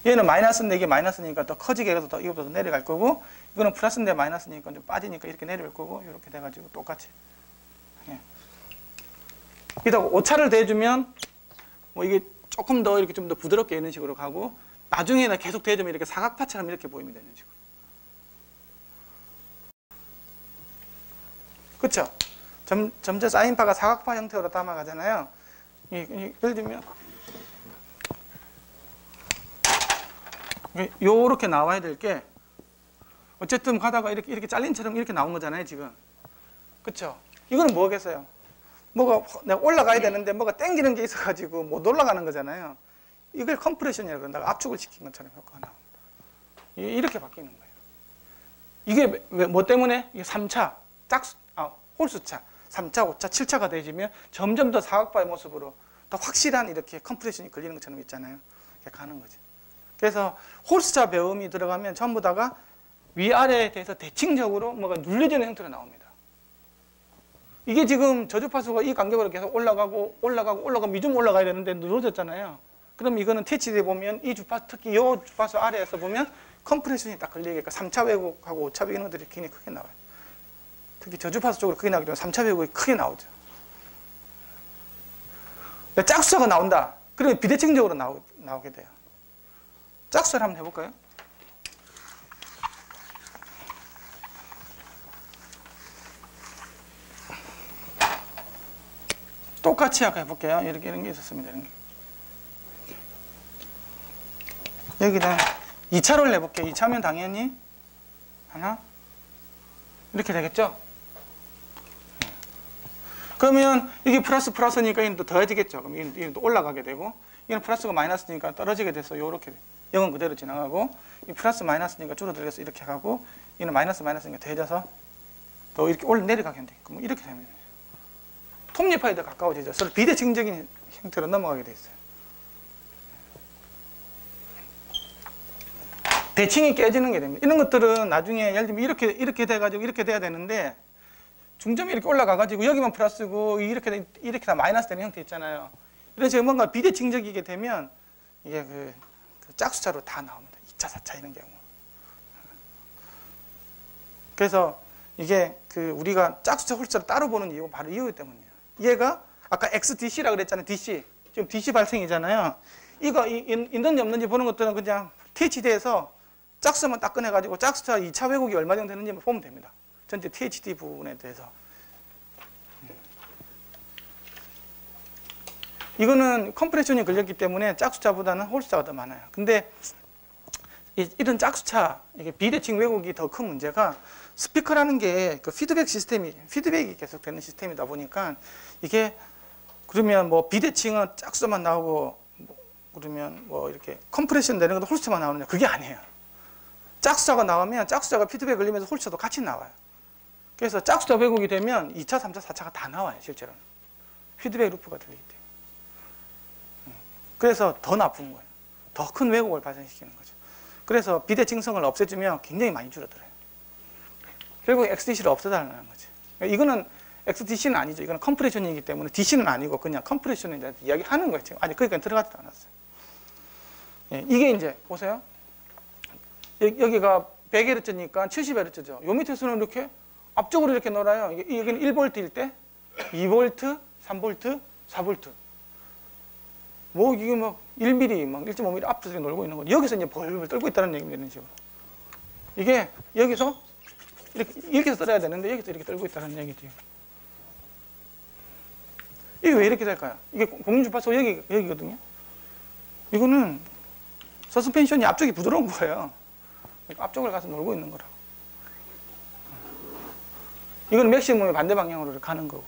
[SPEAKER 1] 얘는 마이너스인데 이게 마이너스니까 더 커지게 해서 이거보다 더 내려갈 거고, 이거는 플러스인데 마이너스니까 좀 빠지니까 이렇게 내려올 거고, 이렇게 돼가지고 똑같이. 예. 이따가 오차를 대주면 뭐 이게 조금 더 이렇게 좀 더 부드럽게 이런 식으로 가고, 나중에는 계속 대주면 이렇게 사각파처럼 이렇게 보입니다. 이런 식으로. 그쵸? 점자 사인파가 사각파 형태로 담아가잖아요. 예를 들면 요렇게 나와야 될 게 어쨌든 가다가 이렇게 잘린처럼 이렇게 나온 거잖아요, 지금. 그쵸? 이거는 뭐겠어요? 뭐가 내가 올라가야 되는데 뭐가 당기는 게 있어가지고 못 올라가는 거잖아요. 이걸 컴프레션이라고 그런다고 압축을 시킨 것처럼 효과가 나옵니다. 이렇게 바뀌는 거예요. 이게 왜, 뭐 때문에? 이게 3차, 홀수차, 3차, 5차, 7차가 되어지면 점점 더 사각파의 모습으로 더 확실한 이렇게 컴프레션이 걸리는 것처럼 있잖아요. 이렇게 가는 거죠. 그래서 홀수차 배음이 들어가면 전부 다가 위아래에 대해서 대칭적으로 뭐가 눌려지는 형태로 나옵니다. 이게 지금 저주파수가 이 간격으로 계속 올라가고 좀 올라가야 되는데 늘어졌잖아요. 그럼 이거는 THD에 보면 이 주파수, 특히 이 주파수 아래에서 보면 컴프레션이 딱 걸리니까 3차 왜곡하고 5차 왜곡 것들이 굉장히 크게 나와요. 특히 저주파수 쪽으로 크게 나오기 때문에 3차 왜곡이 크게 나오죠. 짝수가 나온다. 그러면 비대칭적으로 나오게 돼요. 짝수를 한번 해볼까요? 똑같이 아까 해볼게요. 이런 게 있었습니다. 이런 게. 여기다 2차를 해볼게요. 2차면 당연히 하나 이렇게 되겠죠? 그러면 이게 플러스니까 이건 또 더해지겠죠. 그럼 이건 또 올라가게 되고, 이건 플러스가 마이너스니까 떨어지게 돼서 요렇게 0은 그대로 지나가고, 이 플러스 마이너스니까 줄어들어서 이렇게 가고, 이는 마이너스니까 더해져서 또 이렇게 내려가게 된다. 그럼 이렇게 되면 톱니파에 더 가까워지죠. 서로 비대칭적인 형태로 넘어가게 돼 있어요. 대칭이 깨지는 게 됩니다. 이런 것들은 나중에 예를 들면 이렇게 돼가지고 이렇게 돼야 되는데 중점이 이렇게 올라가가지고 여기만 플러스고 이렇게 다 마이너스 되는 형태 있잖아요. 이런 식으로 뭔가 비대칭적이게 되면 이게 그 짝수차로 다 나옵니다. 2차, 4차 이런 경우. 그래서 이게 그 우리가 짝수차, 홀수차를 따로 보는 이유가 바로 이유 때문이에요. 얘가 아까 XDC라 그랬잖아요. DC. 지금 DC 발생이잖아요. 이거 있는지 없는지 보는 것들은 그냥 THD에서 짝수만 딱 꺼내가지고 짝수차 2차 왜곡이 얼마 정도 되는지 보면 됩니다. 전체 THD 부분에 대해서. 이거는 컴프레션이 걸렸기 때문에 짝수차보다는 홀수차가 더 많아요. 근데 이런 짝수차, 이게 비대칭 왜곡이 더 큰 문제가 스피커라는 게 그 피드백이 계속 되는 시스템이다 보니까 이게 그러면 뭐 비대칭은 짝수만 나오고 그러면 뭐 이렇게 컴프레션 되는 것도 홀수차만 나오느냐? 그게 아니에요. 짝수차가 나오면 짝수차가 피드백 걸리면서 홀수차도 같이 나와요. 그래서 짝수차 왜곡이 되면 2차, 3차, 4차가 다 나와요. 실제로는. 피드백 루프가 들리기 때문에. 그래서 더 나쁜 거예요. 더 큰 왜곡을 발생시키는 거죠. 그래서 비대칭성을 없애주면 굉장히 많이 줄어들어요. 결국 XDC를 없애달라는 거죠. 이거는 XDC는 아니죠. 이거는 컴프레션이기 때문에 DC는 아니고 그냥 컴프레션에 대해서 이야기하는 거예요. 지금 아직 거기까지 들어가지도 않았어요. 예, 이게 이제 보세요. 여기가 100Hz니까 70Hz죠. 요 밑에서는 이렇게 앞쪽으로 이렇게 놀아요. 여기는 1V일 때 2V, 3V, 4V. 뭐 이게 막 1mm, 막 1.5mm 앞쪽에 놀고 있는 거죠. 여기서 이제 벌벌 떨고 있다는 얘기입니다. 이런 식으로. 이게 여기서 이렇게 떨어야 되는데 여기서 이렇게 떨고 있다는 얘기죠. 이게 왜 이렇게 될까요? 이게 공중주파수 여기거든요. 이거는 서스펜션이 앞쪽이 부드러운 거예요. 앞쪽을 가서 놀고 있는 거라고. 이건 맥시멈이 반대 방향으로 가는 거고.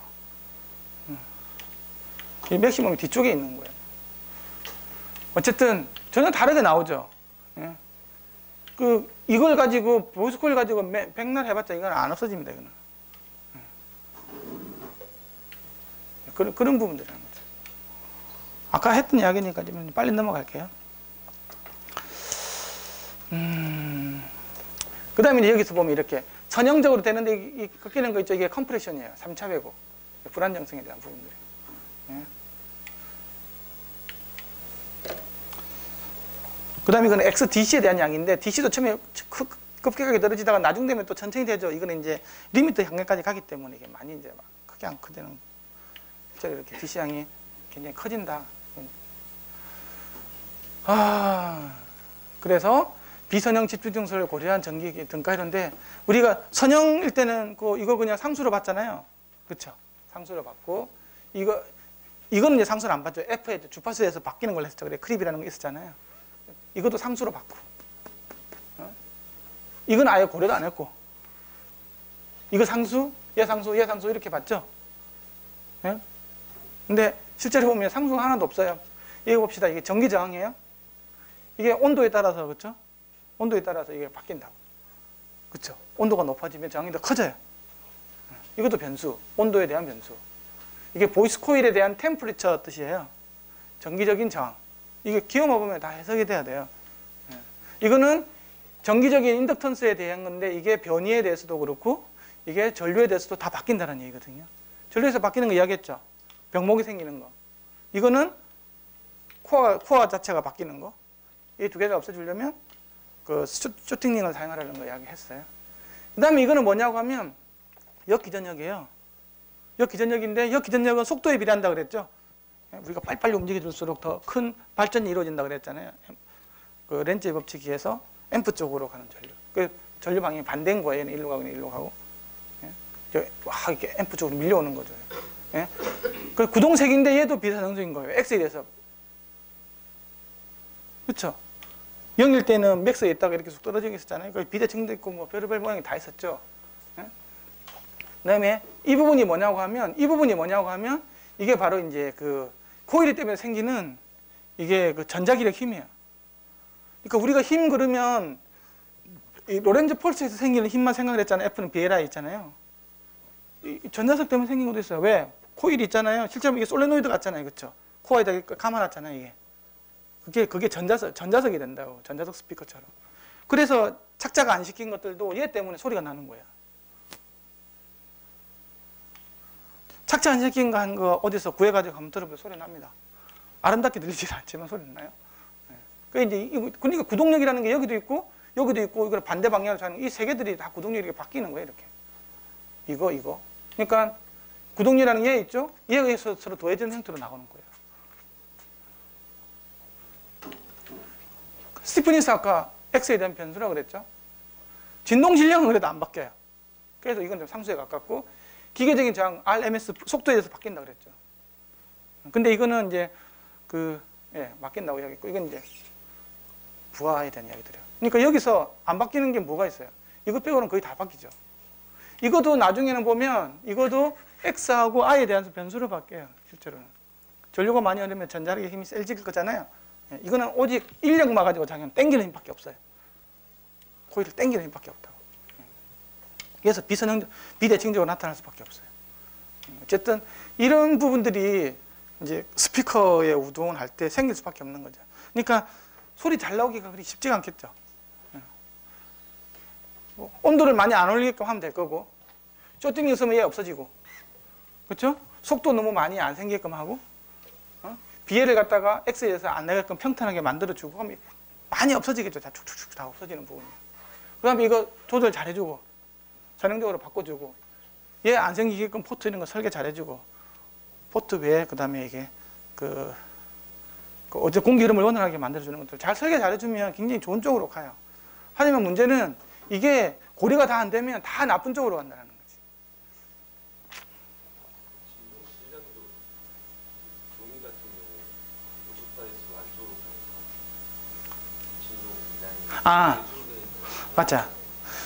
[SPEAKER 1] 이 맥시멈이 뒤쪽에 있는 거예요. 어쨌든 전혀 다르게 나오죠. 예. 이걸 가지고 보이스 코일 가지고 백날 해봤자 이건 안 없어집니다. 이거는. 그런 부분들이라는 거죠. 아까 했던 이야기니까 좀 빨리 넘어갈게요. 그 다음에 여기서 보면 이렇게 선형적으로 되는데 이 꺾이는 거 있죠. 이게 컴프레션이에요. 3차 왜곡. 불안정성에 대한 부분들이에요. 예. 그 다음에 이건 XDC에 대한 양인데 DC도 처음에 급격하게 떨어지다가 나중 되면 또 천천히 되죠. 이거는 이제 리미트 향까지 가기 때문에 이게 많이 이제 막 크게 안 크대는 실제로 이렇게 DC 양이 굉장히 커진다. 그래서 비선형 집중증서를 고려한 전기 등가 이런데 우리가 선형일 때는 이거 그냥 상수로 봤잖아요. 그렇죠? 상수로 봤고 이거는 이제 상수를 안 봤죠. F에 주파수에서 바뀌는 걸 했죠. 그래 크립이라는 거 있었잖아요. 이것도 상수로 봤고, 이건 아예 고려도 안 했고, 이거 상수, 얘 상수, 얘 상수 이렇게 봤죠. 예? 근데 실제로 보면 상수가 하나도 없어요. 이거 봅시다. 이게 전기 저항이에요. 이게 온도에 따라서 그렇죠? 온도에 따라서 이게 바뀐다고. 그렇죠? 온도가 높아지면 저항이 더 커져요. 이것도 변수, 온도에 대한 변수. 이게 보이스 코일에 대한 템퍼리처 뜻이에요. 전기적인 저항. 이게 기호만 보면 다 해석이 돼야 돼요. 이거는 정기적인 인덕턴스에 대한 건데 이게 변이에 대해서도 그렇고 이게 전류에 대해서도 다 바뀐다는 얘기거든요. 전류에서 바뀌는 거 이야기했죠. 병목이 생기는 거. 이거는 코어 자체가 바뀌는 거. 이 두 개를 없애주려면 그 쇼팅링을 사용하라는 거 이야기했어요. 그 다음에 이거는 뭐냐고 하면 역기전력이에요. 역기전력인데 역기전력은 속도에 비례한다 그랬죠. 우리가 빨리빨리 움직여줄수록 더 큰 발전이 이루어진다 그랬잖아요. 그 렌즈의 법칙에 의해서 앰프 쪽으로 가는 전류. 그 전류 방향이 반대인 거예요. 얘는 일로 가고 얘는 일로 가고. 예? 이렇게 앰프 쪽으로 밀려오는 거죠. 예? 그 구동색인데 얘도 비선형적인 거예요. X에 대해서. 그렇죠? 0일 때는 맥스에 있다가 이렇게 쑥 떨어지고 있었잖아요. 그 비대칭도 있고 뭐 별의별 모양이 다 있었죠. 예? 그 다음에 이 부분이 뭐냐고 하면 이게 바로 이제 그 코일 때문에 생기는 이게 그 전자기력 힘이에요. 그러니까 우리가 힘 그러면 이 로렌즈 폴스에서 생기는 힘만 생각을 했잖아요. F는 BLI 있잖아요. 이 전자석 때문에 생긴 것도 있어요. 왜? 코일이 있잖아요. 실제로 이게 솔레노이드 같잖아요. 그렇죠? 코어에다 감아놨잖아요, 이게. 그게 전자석이 된다고. 전자석 스피커처럼. 그래서 착자가 안 시킨 것들도 얘 때문에 소리가 나는 거야. 착자 안 시킨 거 어디서 구해가지고 한번 들어보면 소리 납니다. 아름답게 들리지 않지만 소리 나요. 그러니까 구동력이라는 게 여기도 있고, 이걸 반대 방향으로 자는 이 세 개들이 다 구동력이 바뀌는 거예요, 이렇게. 이거. 그러니까 구동력이라는 게 얘 있죠? 얘가 서로 더해지는 형태로 나오는 거예요. 스티프니스 아까 X에 대한 변수라고 그랬죠? 진동 질량은 그래도 안 바뀌어요. 그래서 이건 좀 상수에 가깝고, 기계적인 저항 RMS 속도에 대해서 바뀐다 그랬죠. 근데 이거는 이제 바뀐다고 이야기했고, 이건 이제 부하에 대한 이야기들이에요. 그러니까 여기서 안 바뀌는 게 뭐가 있어요? 이거 빼고는 거의 다 바뀌죠. 이것도 나중에는 보면 이것도 X하고 I에 대한 변수로 바뀌어요. 실제로는. 전류가 많이 흐르면 전자력의 힘이 세질 거잖아요. 이거는 오직 인력만 가지고 작용, 땡기는 힘밖에 없어요. 코일을 땡기는 힘밖에 없다고. 그래서 비대칭적으로 나타날 수밖에 없어요. 어쨌든 이런 부분들이 이제 스피커의 우동을 할 때 생길 수밖에 없는 거죠. 그러니까 소리 잘 나오기가 그리 쉽지가 않겠죠. 온도를 많이 안 올리게끔 하면 될 거고, 쇼팅이 있으면 얘 없어지고, 그렇죠? 속도 너무 많이 안 생기게끔 하고, 비애를 갖다가 X에서 안 나게끔 평탄하게 만들어주고 하면 많이 없어지겠죠. 다 축축축 다 없어지는 부분이. 그 다음에 이거 조절 잘 해주고, 전형적으로 바꿔주고, 얘 안 생기게끔 포트 이런 거 설계 잘 해주고, 포트 외에 그 다음에 이게 어제 공기 흐름을 원활하게 만들어주는 것들 잘 설계 잘 해주면 굉장히 좋은 쪽으로 가요. 하지만 문제는 이게 고리가 다 안 되면 다 나쁜 쪽으로 간다는 거지.
[SPEAKER 2] 진동 질량도 종이 같은 경우 50바이스 안쪽으로 가니까 진동 질량이
[SPEAKER 1] 맞자.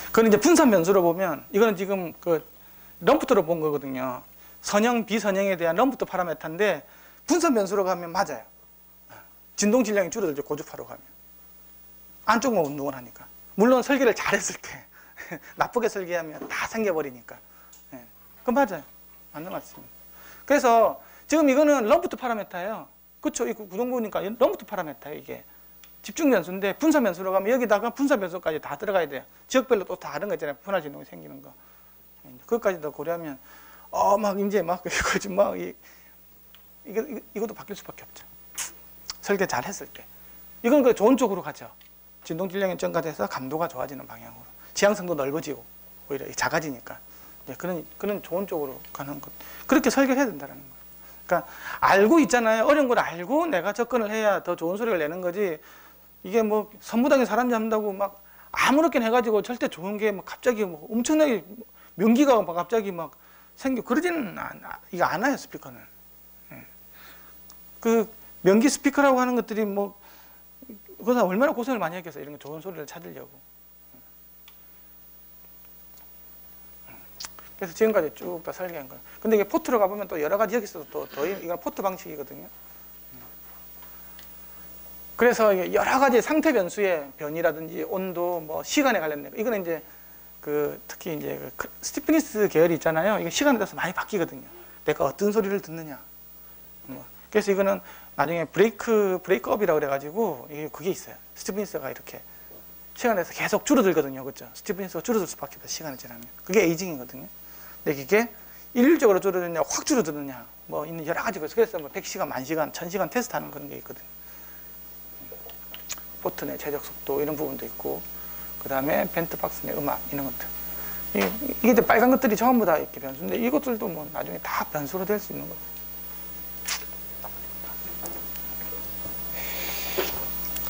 [SPEAKER 1] 그건 이제 분산 변수로 보면, 이거는 지금 럼프트로 본 거거든요. 선형, 비선형에 대한 럼프트 파라메터인데, 분산 변수로 가면 맞아요. 진동 질량이 줄어들죠, 고주파로 가면. 안쪽만 운동을 하니까. 물론 설계를 잘했을 때, 나쁘게 설계하면 다 생겨버리니까. 그건 맞아요. 맞는 말씀입니다. 그래서 지금 이거는 럼프트 파라메터예요. 그렇죠? 이 구동부니까 럼프트 파라메터예요, 이게. 집중 변수인데, 분산 변수로 가면 여기다가 분산 변수까지 다 들어가야 돼요. 지역별로 또 다른 거 있잖아요. 분할 진동이 생기는 거. 그것까지 더 고려하면, 이것도 바뀔 수밖에 없죠. 설계 잘 했을 때. 이건 좋은 쪽으로 가죠. 진동 질량이 증가돼서 감도가 좋아지는 방향으로. 지향성도 넓어지고, 오히려 작아지니까. 그런 좋은 쪽으로 가는 것. 그렇게 설계를 해야 된다는 거예요. 그러니까, 알고 있잖아요. 어려운 걸 알고 내가 접근을 해야 더 좋은 소리를 내는 거지. 이게 선무당에 사람 잡는다고 아무렇게나 해가지고 절대 좋은 게 갑자기 엄청나게 명기가 갑자기 생겨. 그러지는 이거 않아요, 스피커는. 명기 스피커라고 하는 것들이 그거 얼마나 고생을 많이 했겠어요. 이런 거 좋은 소리를 찾으려고. 그래서 지금까지 쭉 다 설계한 거예요. 근데 이게 포트로 가보면 또 여러 가지 여기서 이건 포트 방식이거든요. 그래서 여러 가지 상태 변수의 변이라든지 온도, 시간에 관련된 거. 이거는 이제 특히 이제 스티프니스 계열이 있잖아요. 이게 시간에 따라서 많이 바뀌거든요. 내가 어떤 소리를 듣느냐. 그래서 이거는 나중에 브레이크업이라고 그래가지고 그게 있어요. 스티프니스가 이렇게 시간에 따라서 계속 줄어들거든요. 그렇죠? 스티프니스가 줄어들 수밖에 없어요. 시간이 지나면. 그게 에이징이거든요. 근데 이게 일률적으로 줄어드느냐, 확 줄어드느냐, 있는 여러 가지가 있어요. 그래서 100시간, 10,000시간, 1000시간 테스트하는 그런 게 있거든요. 포트 내 제적 속도 이런 부분도 있고, 그 다음에 벤트박스 내 음악 이런 것들. 이게 이제 빨간 것들이 전부 다 이렇게 변수인데, 이것들도 나중에 다 변수로 될 수 있는 거죠.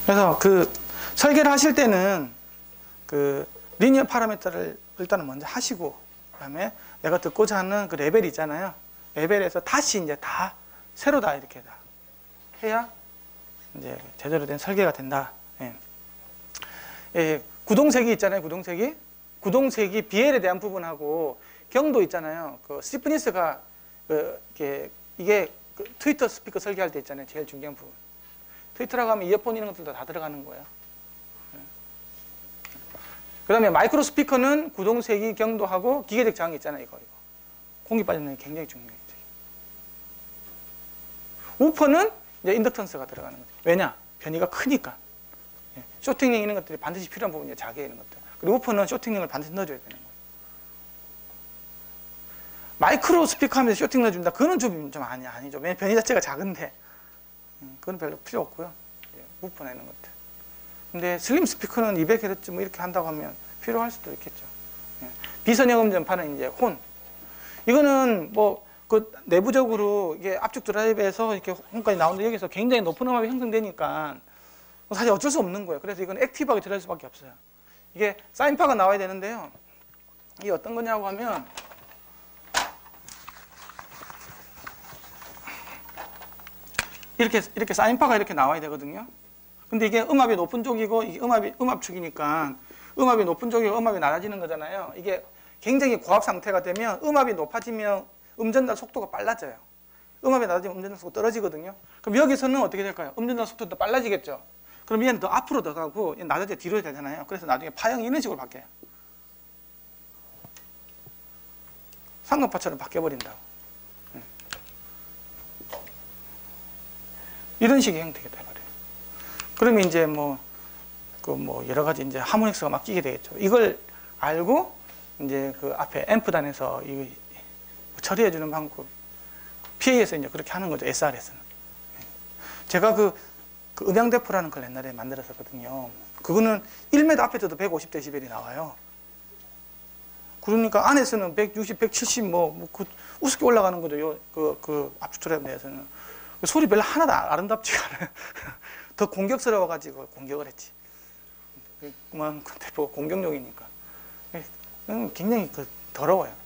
[SPEAKER 1] 그래서 설계를 하실 때는 리니어 파라미터를 일단은 먼저 하시고, 그 다음에 내가 듣고자 하는 레벨이 있잖아요. 레벨에서 다시 이제 다 새로 다 이렇게 다 해야 이제 제대로 된 설계가 된다. 구동색이 있잖아요. 구동색이 BL에 대한 부분하고 경도 있잖아요. 스티프니스가 이게 트위터 스피커 설계할 때 있잖아요. 제일 중요한 부분. 트위터라고 하면 이어폰 이런 것들도 다 들어가는 거예요. 그 다음에 마이크로 스피커는 구동색이 경도하고 기계적 저항이 있잖아요. 이거. 공기 빠지는 게 굉장히 중요해요. 우퍼는 이제 인덕턴스가 들어가는 거죠. 왜냐? 변이가 크니까. 예. 쇼팅링 이런 것들이 반드시 필요한 부분이에요. 자개 이런 것들. 그리고 우퍼는 쇼팅링을 반드시 넣어줘야 되는 거예요. 마이크로 스피커 하면서 쇼팅 넣어준다. 그거는 좀 아니죠. 왜냐면 변이 자체가 작은데. 그건 별로 필요 없고요. 예. 우퍼나 이런 것들. 근데 슬림 스피커는 200Hz 뭐 이렇게 한다고 하면 필요할 수도 있겠죠. 예. 비선형 음전파는 이제 혼. 이거는 뭐 그 내부적으로 이게 압축 드라이브에서 이렇게 혼까지 나오는데 여기서 굉장히 높은 음압이 형성되니까 사실 어쩔 수 없는 거예요. 그래서 이건 액티브하게 들어갈 수밖에 없어요. 이게 사인파가 나와야 되는데요. 이게 어떤 거냐고 하면 이렇게 사인파가 이렇게 나와야 되거든요. 근데 이게 음압이 높은 쪽이고 이게 음압축이니까 음압이 높은 쪽이고 음압이 낮아지는 거잖아요. 이게 굉장히 고압 상태가 되면 음압이 높아지면 음전달 속도가 빨라져요. 음압이 낮아지면 음전달 속도가 떨어지거든요. 그럼 여기서는 어떻게 될까요? 음전달 속도도 빨라지겠죠. 그럼 얘는 더 앞으로 더 가고 낮아져 뒤로 되잖아요. 그래서 나중에 파형이 이런 식으로 바뀌어요. 삼각파처럼 바뀌어버린다고. 이런 식의 형태가 돼버려요. 그러면 이제 여러 가지 이제 하모닉스가 막 끼게 되겠죠. 이걸 알고 이제 그 앞에 앰프단에서 이 처리해주는 방법, PA에서 이제 그렇게 하는 거죠. SR에서는. 제가 그 음향대포라는 걸 옛날에 만들었었거든요. 그거는 1m 앞에 둬도 150dB이 나와요. 그러니까 안에서는 160, 170 우습게 올라가는 거죠. 그 압축 트랩 내에서는. 소리 별로 하나도 아름답지가 않아요. 더 공격스러워가지고 공격을 했지. 그만큼 대포 공격용이니까. 굉장히 더러워요.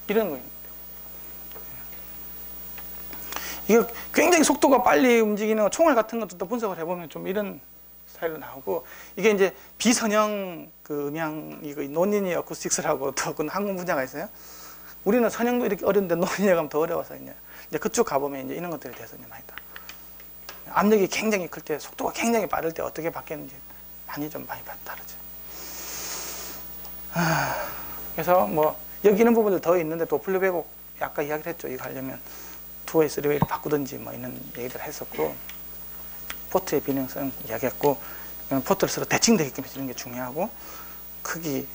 [SPEAKER 1] 이런 거예요. 이거 굉장히 속도가 빨리 움직이는 총알 같은 것도 분석을 해보면 좀 이런 스타일로 나오고, 이게 이제 비선형 그 음향, 이거 논리니어 어쿠스틱스라고 또 그 한국 분야가 있어요. 우리는 선형도 이렇게 어려운데 논리니어 가면 더 어려워서 이제 그쪽 가보면 이제 이런 것들에 대해서 이제 많이 다. 압력이 굉장히 클 때, 속도가 굉장히 빠를 때 어떻게 바뀌는지 많이 다르죠. 그래서 여기 있는 부분들 더 있는데 도플러 왜곡 아까 이야기를 했죠. 이거 하려면 2웨이, 3웨이를 바꾸든지 이런 얘기를 했었고, 포트의 비능성 이야기했고, 포트를 서로 대칭되게끔 해주는 게 중요하고, 크기.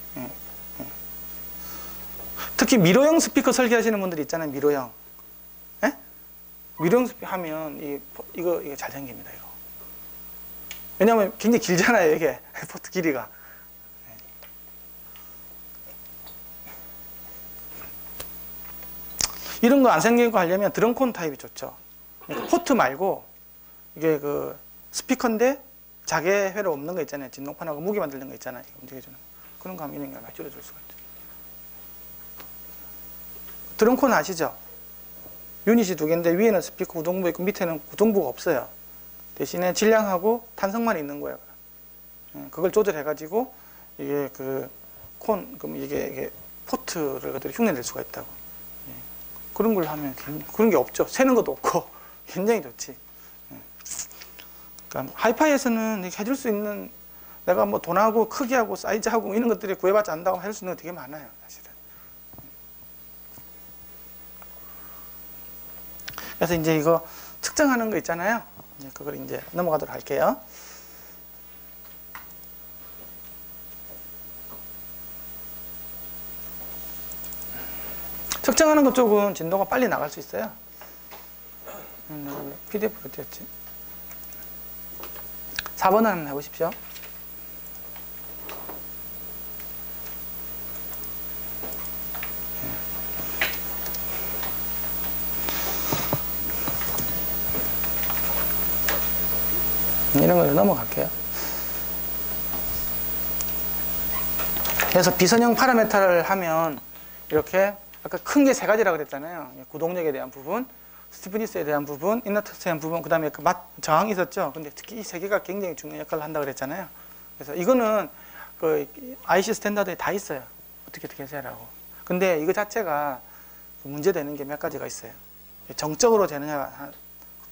[SPEAKER 1] 특히 미로형 스피커 설계하시는 분들이 있잖아요. 미로형. 미로형 스피커 하면 이거 잘 생깁니다. 이거. 왜냐하면 굉장히 길잖아요. 이게 포트 길이가. 이런 거 안 생기고 하려면 드럼콘 타입이 좋죠. 그러니까 포트 말고 이게 그 스피커인데 자개회로 없는 거 있잖아요. 진동판하고 무게 만드는 거 있잖아요. 움직여주는 그런 거 하면 이런 걸 많이 줄여줄 수가 있죠. 드럼콘 아시죠? 유닛이 2개인데 위에는 스피커 구동부 있고 밑에는 구동부가 없어요. 대신에 질량하고 탄성만 있는 거예요. 그걸 조절해가지고 이게 그럼 이게 포트를 그대로 흉내낼 수가 있다고. 그런 걸 하면 그런 게 없죠. 새는 것도 없고 굉장히 좋지. 그러니까 하이파이에서는 해줄 수 있는, 내가 돈하고 크기하고 사이즈하고 이런 것들이 구애받지 않는다고 할 수 있는 거 되게 많아요, 사실은. 그래서 이제 이거 측정하는 거 있잖아요. 이제 그걸 이제 넘어가도록 할게요. 측정하는 것 쪽은 진도가 빨리 나갈 수 있어요. PDF로 띄었지. 4번 한번 해보십시오. 이런 걸로 넘어갈게요. 그래서 비선형 파라메타를 하면 이렇게 아까 큰 게 3가지라고 그랬잖아요. 구동력에 대한 부분, 스티프니스에 대한 부분, 인너터스에 대한 부분, 그 다음에 저항이 있었죠. 근데 특히 이 3개가 굉장히 중요한 역할을 한다고 그랬잖아요. 그래서 이거는 그 IC 스탠다드에 다 있어요. 어떻게 해서라고. 근데 이거 자체가 문제되는 게 몇 가지가 있어요. 정적으로 되느냐,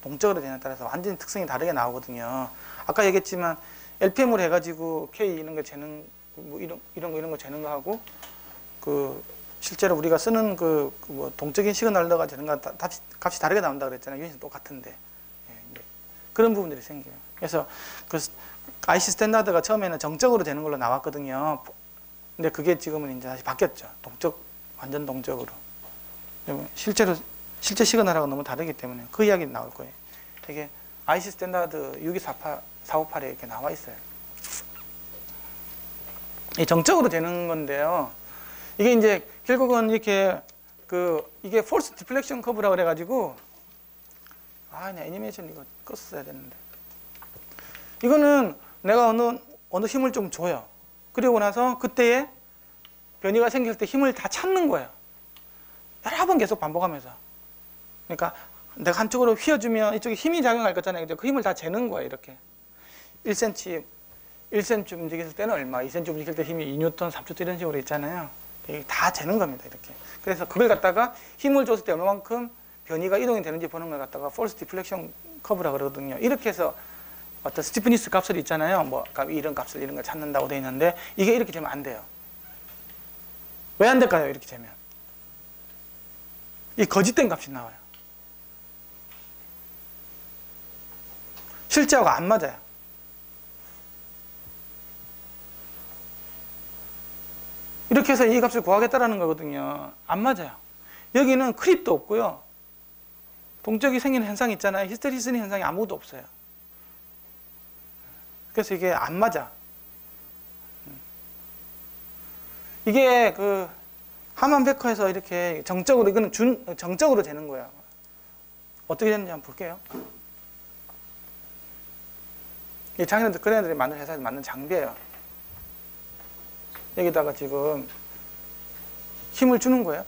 [SPEAKER 1] 동적으로 되느냐에 따라서 완전히 특성이 다르게 나오거든요. 아까 얘기했지만 LPM으로 해가지고 K 이런 거 재는, 이런 거 재는 거 하고, 실제로 우리가 쓰는 뭐 동적인 시그널러가 되는 건 값이 다르게 나온다 그랬잖아요. 유닛은 똑같은데. 예, 이제 그런 부분들이 생겨요. 그래서 그 IC 스탠다드가 처음에는 정적으로 되는 걸로 나왔거든요. 근데 그게 지금은 이제 다시 바뀌었죠. 완전 동적으로. 실제 시그널하고 너무 다르기 때문에 그 이야기 나올 거예요. 이게 IC 스탠다드 62458에 이렇게 나와 있어요. 이 정적으로 되는 건데요. 이게 이제 결국은 이렇게 이게 폴스 디플렉션 커브라 그래가지고 내 애니메이션 이거 껐어야 되는데 이거는 내가 어느 힘을 좀 줘요. 그리고 나서 그때에 변이가 생길 때 힘을 다 찾는 거예요. 여러 번 계속 반복하면서. 그러니까 내가 한쪽으로 휘어주면 이쪽에 힘이 작용할 거잖아요. 그 힘을 다 재는 거예요. 이렇게 1cm 움직였을 때는 얼마, 2cm 움직일 때 힘이 2N, 3N 이런 식으로 있잖아요. 이게 다 재는 겁니다. 이렇게. 그래서 그걸 갖다가 힘을 줬을 때 얼마만큼 변이가 이동이 되는지 보는 걸 갖다가 폴스 디플렉션 커브라 그러거든요. 이렇게 해서 어떤 스티프니스 값을 있잖아요. 뭐 이런 값을 이런 걸 찾는다고 되어 있는데 이게 이렇게 되면 안 돼요. 왜 안 될까요? 이렇게 되면 이 거짓된 값이 나와요. 실제하고 안 맞아요. 이렇게 해서 이 값을 구하겠다라는 거거든요. 안 맞아요. 여기는 크립도 없고요. 동적이 생기는 현상이 있잖아요. 히스테리스는 현상이 아무것도 없어요. 그래서 이게 안 맞아. 이게 하만 베커에서 이렇게 정적으로, 이거는 정적으로 되는 거예요. 어떻게 되는지 한번 볼게요. 이 장인들, 그런 애들이 만든 회사에서 만든 장비예요. 여기다가 지금 힘을 주는 거예요.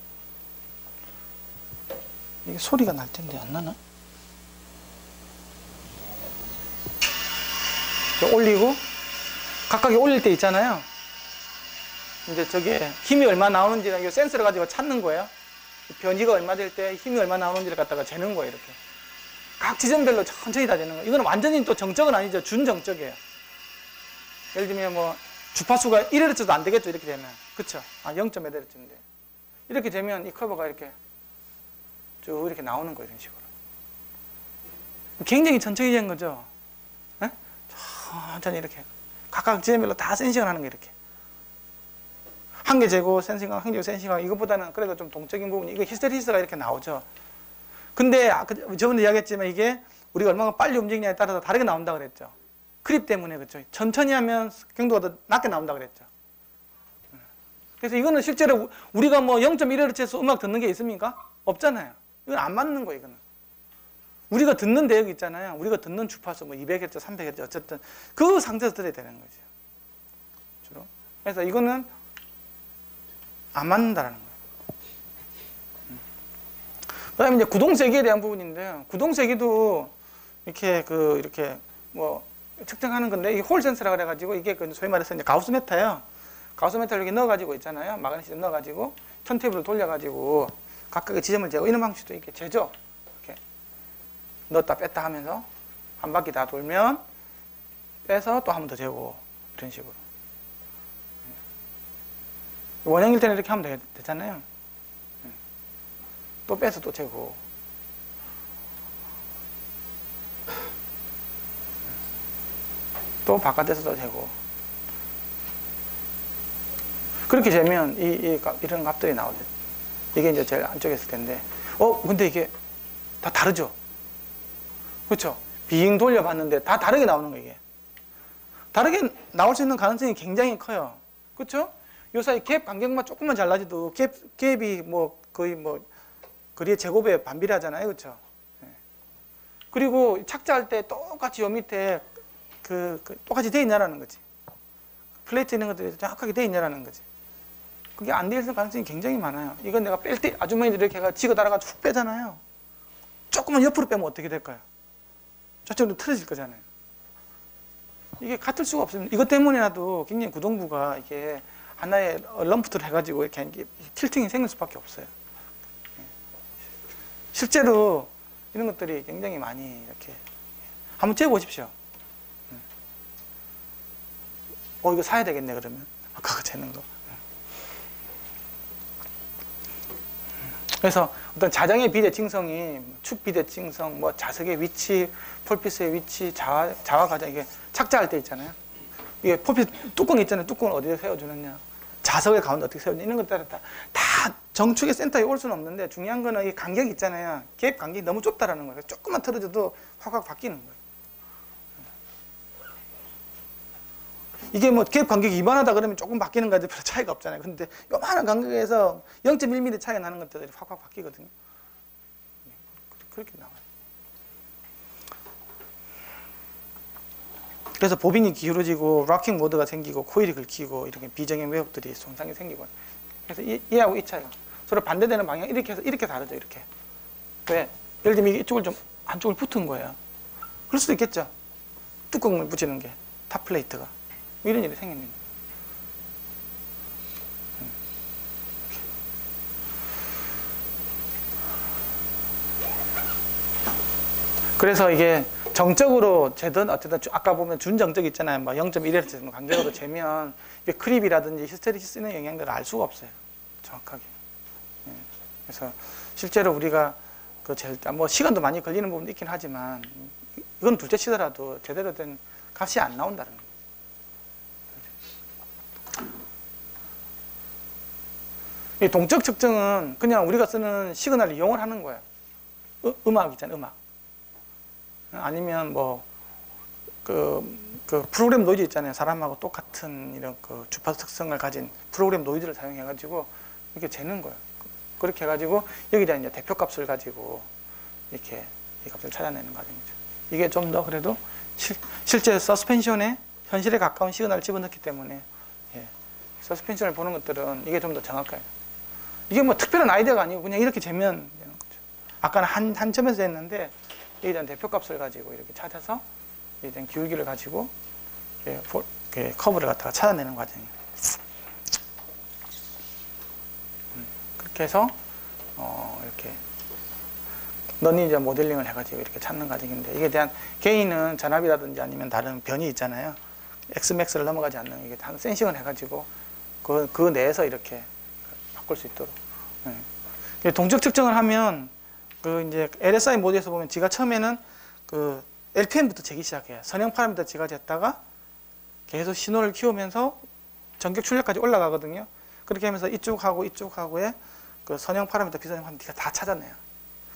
[SPEAKER 1] 이게 소리가 날 텐데 안 나나? 올리고 각각이 올릴 때 있잖아요. 이제 저게 힘이 얼마 나오는지는 이 센서를 가지고 찾는 거예요. 변이가 얼마 될 때 힘이 얼마 나오는지를 갖다가 재는 거예요. 이렇게 각 지점별로 천천히 다 재는 거예요. 이거는 완전히 또 정적은 아니죠. 준정적이에요. 예를 들면 뭐 주파수가 1Hz도 안 되겠죠. 이렇게 되면. 그쵸? 0.1Hz인데 이렇게 되면 이 커버가 이렇게 쭉 이렇게 나오는 거예요. 이런 식으로. 굉장히 천천히 된 거죠. 네? 천천히 이렇게 각각 지점별로 다 센싱을 하는 게 이렇게 한 개 재고 센싱하고 한 개 센싱하고 이것보다는 그래도 좀 동적인 부분이 이거 히스테리스가 이렇게 나오죠. 근데 저번에 이야기했지만 이게 우리가 얼마나 빨리 움직이냐에 따라서 다르게 나온다 그랬죠. 크립 때문에. 그렇죠. 천천히 하면 경도가 더 낮게 나온다 그랬죠. 그래서 이거는 실제로 우리가 뭐 0.1Hz에서 음악 듣는 게 있습니까? 없잖아요. 이건 안 맞는 거예요. 이거는 우리가 듣는 대역 있잖아요. 우리가 듣는 주파수 뭐 200Hz, 300Hz 어쨌든 그 상태에서 들어야 되는 거죠. 주로. 그래서 이거는 안 맞는다라는 거예요. 그다음에 이제 구동세기에 대한 부분인데요. 구동세기도 이렇게 이렇게 뭐 측정하는 건데 이 홀 센서라 그래가지고 이게 소위 말해서 이제 가우스 메타예요. 가우스 메타를 이렇게 넣어가지고 있잖아요. 마그네슘 넣어가지고 턴테이블을 돌려가지고 각각의 지점을 재고 이런 방식도 이렇게 재죠. 이렇게 넣었다 뺐다 하면서 한 바퀴 다 돌면 빼서 또 한 번 더 재고 이런 식으로. 원형일 때는 이렇게 하면 되잖아요. 또 빼서 또 재고. 또 바깥에서 또 재고. 그렇게 재면 이런 값들이 나오죠. 이게 이제 제일 안쪽에 있을 텐데. 근데 이게 다 다르죠? 그렇죠? 빙 돌려봤는데 다 다르게 나오는 거예요, 이게. 다르게 나올 수 있는 가능성이 굉장히 커요. 그렇죠? 요 사이 갭 간격만 조금만 잘라져도 갭이 뭐 거의 뭐 거리의 제곱에 반비례하잖아요. 그렇죠? 네. 그리고 착자할 때 똑같이 요 밑에 똑같이 돼 있냐라는 거지. 플레이트 있는 것들이 정확하게 돼 있냐라는 거지. 그게 안 돼 있을 가능성이 굉장히 많아요. 이건 내가 뺄 때 아주머니들이 이렇게 해가 지고 달아가지고 훅 빼잖아요. 조금만 옆으로 빼면 어떻게 될까요? 저쪽으로 틀어질 거잖아요. 이게 같을 수가 없습니다. 이것 때문에라도 굉장히 구동부가 이게 하나의 럼프트를 해가지고 이렇게 틸팅이 생길 수밖에 없어요. 실제로 이런 것들이 굉장히 많이 이렇게 한번 재보십시오. 이거 사야 되겠네 그러면 그거 재는 거. 그래서 어떤 자정의 비대칭성이 축 비대칭성, 뭐 자석의 위치, 폴피스의 위치, 자화 과정 이게 착자할 때 있잖아요. 이게 폴피스 뚜껑 있잖아요. 뚜껑을 어디에 세워주느냐, 자석을 가운데 어떻게 세워주냐 이런 것 따라 다 정축의 센터에 올 수는 없는데 중요한 거는 이 간격이 있잖아요. 갭 간격이 너무 좁다라는 거예요. 조금만 틀어져도 확확 바뀌는 거예요. 이게 뭐 갭 간격이 이만하다 그러면 조금 바뀌는 거지 별로 차이가 없잖아요. 근데 요만한 간격에서 0.1mm 차이가 나는 것들이 확확 바뀌거든요. 그렇게 나와요. 그래서 보빈이 기울어지고 락킹 모드가 생기고 코일이 긁히고 이렇게 비정형 왜곡들이 손상이 생기고. 그래서 얘하고 이 차이가 서로 반대되는 방향 이렇게 해서 이렇게 다르죠. 이렇게. 왜? 예를 들면 이게 이쪽을 좀 한쪽을 붙은 거예요. 그럴 수도 있겠죠. 뚜껑을 붙이는 게 탑 플레이트가. 이런 일이 생기는 거예요. 그래서 이게 정적으로 재든 어쨌든 아까 보면 준정적 있잖아요. 뭐 0.1Hz 간격으로 재면 이게 크립이라든지 히스테리시스는 영향들을 알 수가 없어요. 정확하게. 그래서 실제로 우리가 뭐 시간도 많이 걸리는 부분도 있긴 하지만 이건 둘째 치더라도 제대로 된 값이 안 나온다는 거예요. 이 동적 측정은 그냥 우리가 쓰는 시그널을 이용을 하는 거예요. 음악 있잖아요, 음악. 아니면 뭐, 그 프로그램 노이즈 있잖아요. 사람하고 똑같은 이런 그 주파수 특성을 가진 프로그램 노이즈를 사용해가지고 이렇게 재는 거예요. 그렇게 해가지고 여기다 이제 대표값을 가지고 이렇게 이 값을 찾아내는 과정이죠. 이게 좀 더 그래도 실제 서스펜션에 현실에 가까운 시그널을 집어넣기 때문에 서스펜션을 보는 것들은 이게 좀 더 정확해요. 이게 뭐 특별한 아이디어가 아니고 그냥 이렇게 재면 되는 거죠. 아까는 한 점에서 했는데 여기에 대한 대표값을 가지고 이렇게 찾아서 여기에 대한 기울기를 가지고 이렇게 커브를 갖다가 찾아내는 과정이에요. 그렇게 해서 이렇게 너니저 모델링을 해가지고 이렇게 찾는 과정인데 이게 대한 개인은 전압이라든지 아니면 다른 변이 있잖아요. Xmax를 넘어가지 않는 이게 다 센싱을 해가지고 그 내에서 이렇게 바꿀 수 있도록. 동적 측정을 하면 이제 LSI 모드에서 보면 지가 처음에는 LPM부터 재기 시작해요. 선형 파라미터 지가 쟀다가 계속 신호를 키우면서 전격 출력까지 올라가거든요. 그렇게 하면서 이쪽하고의 선형 파라미터, 비선형 파라미터 다 찾아내요.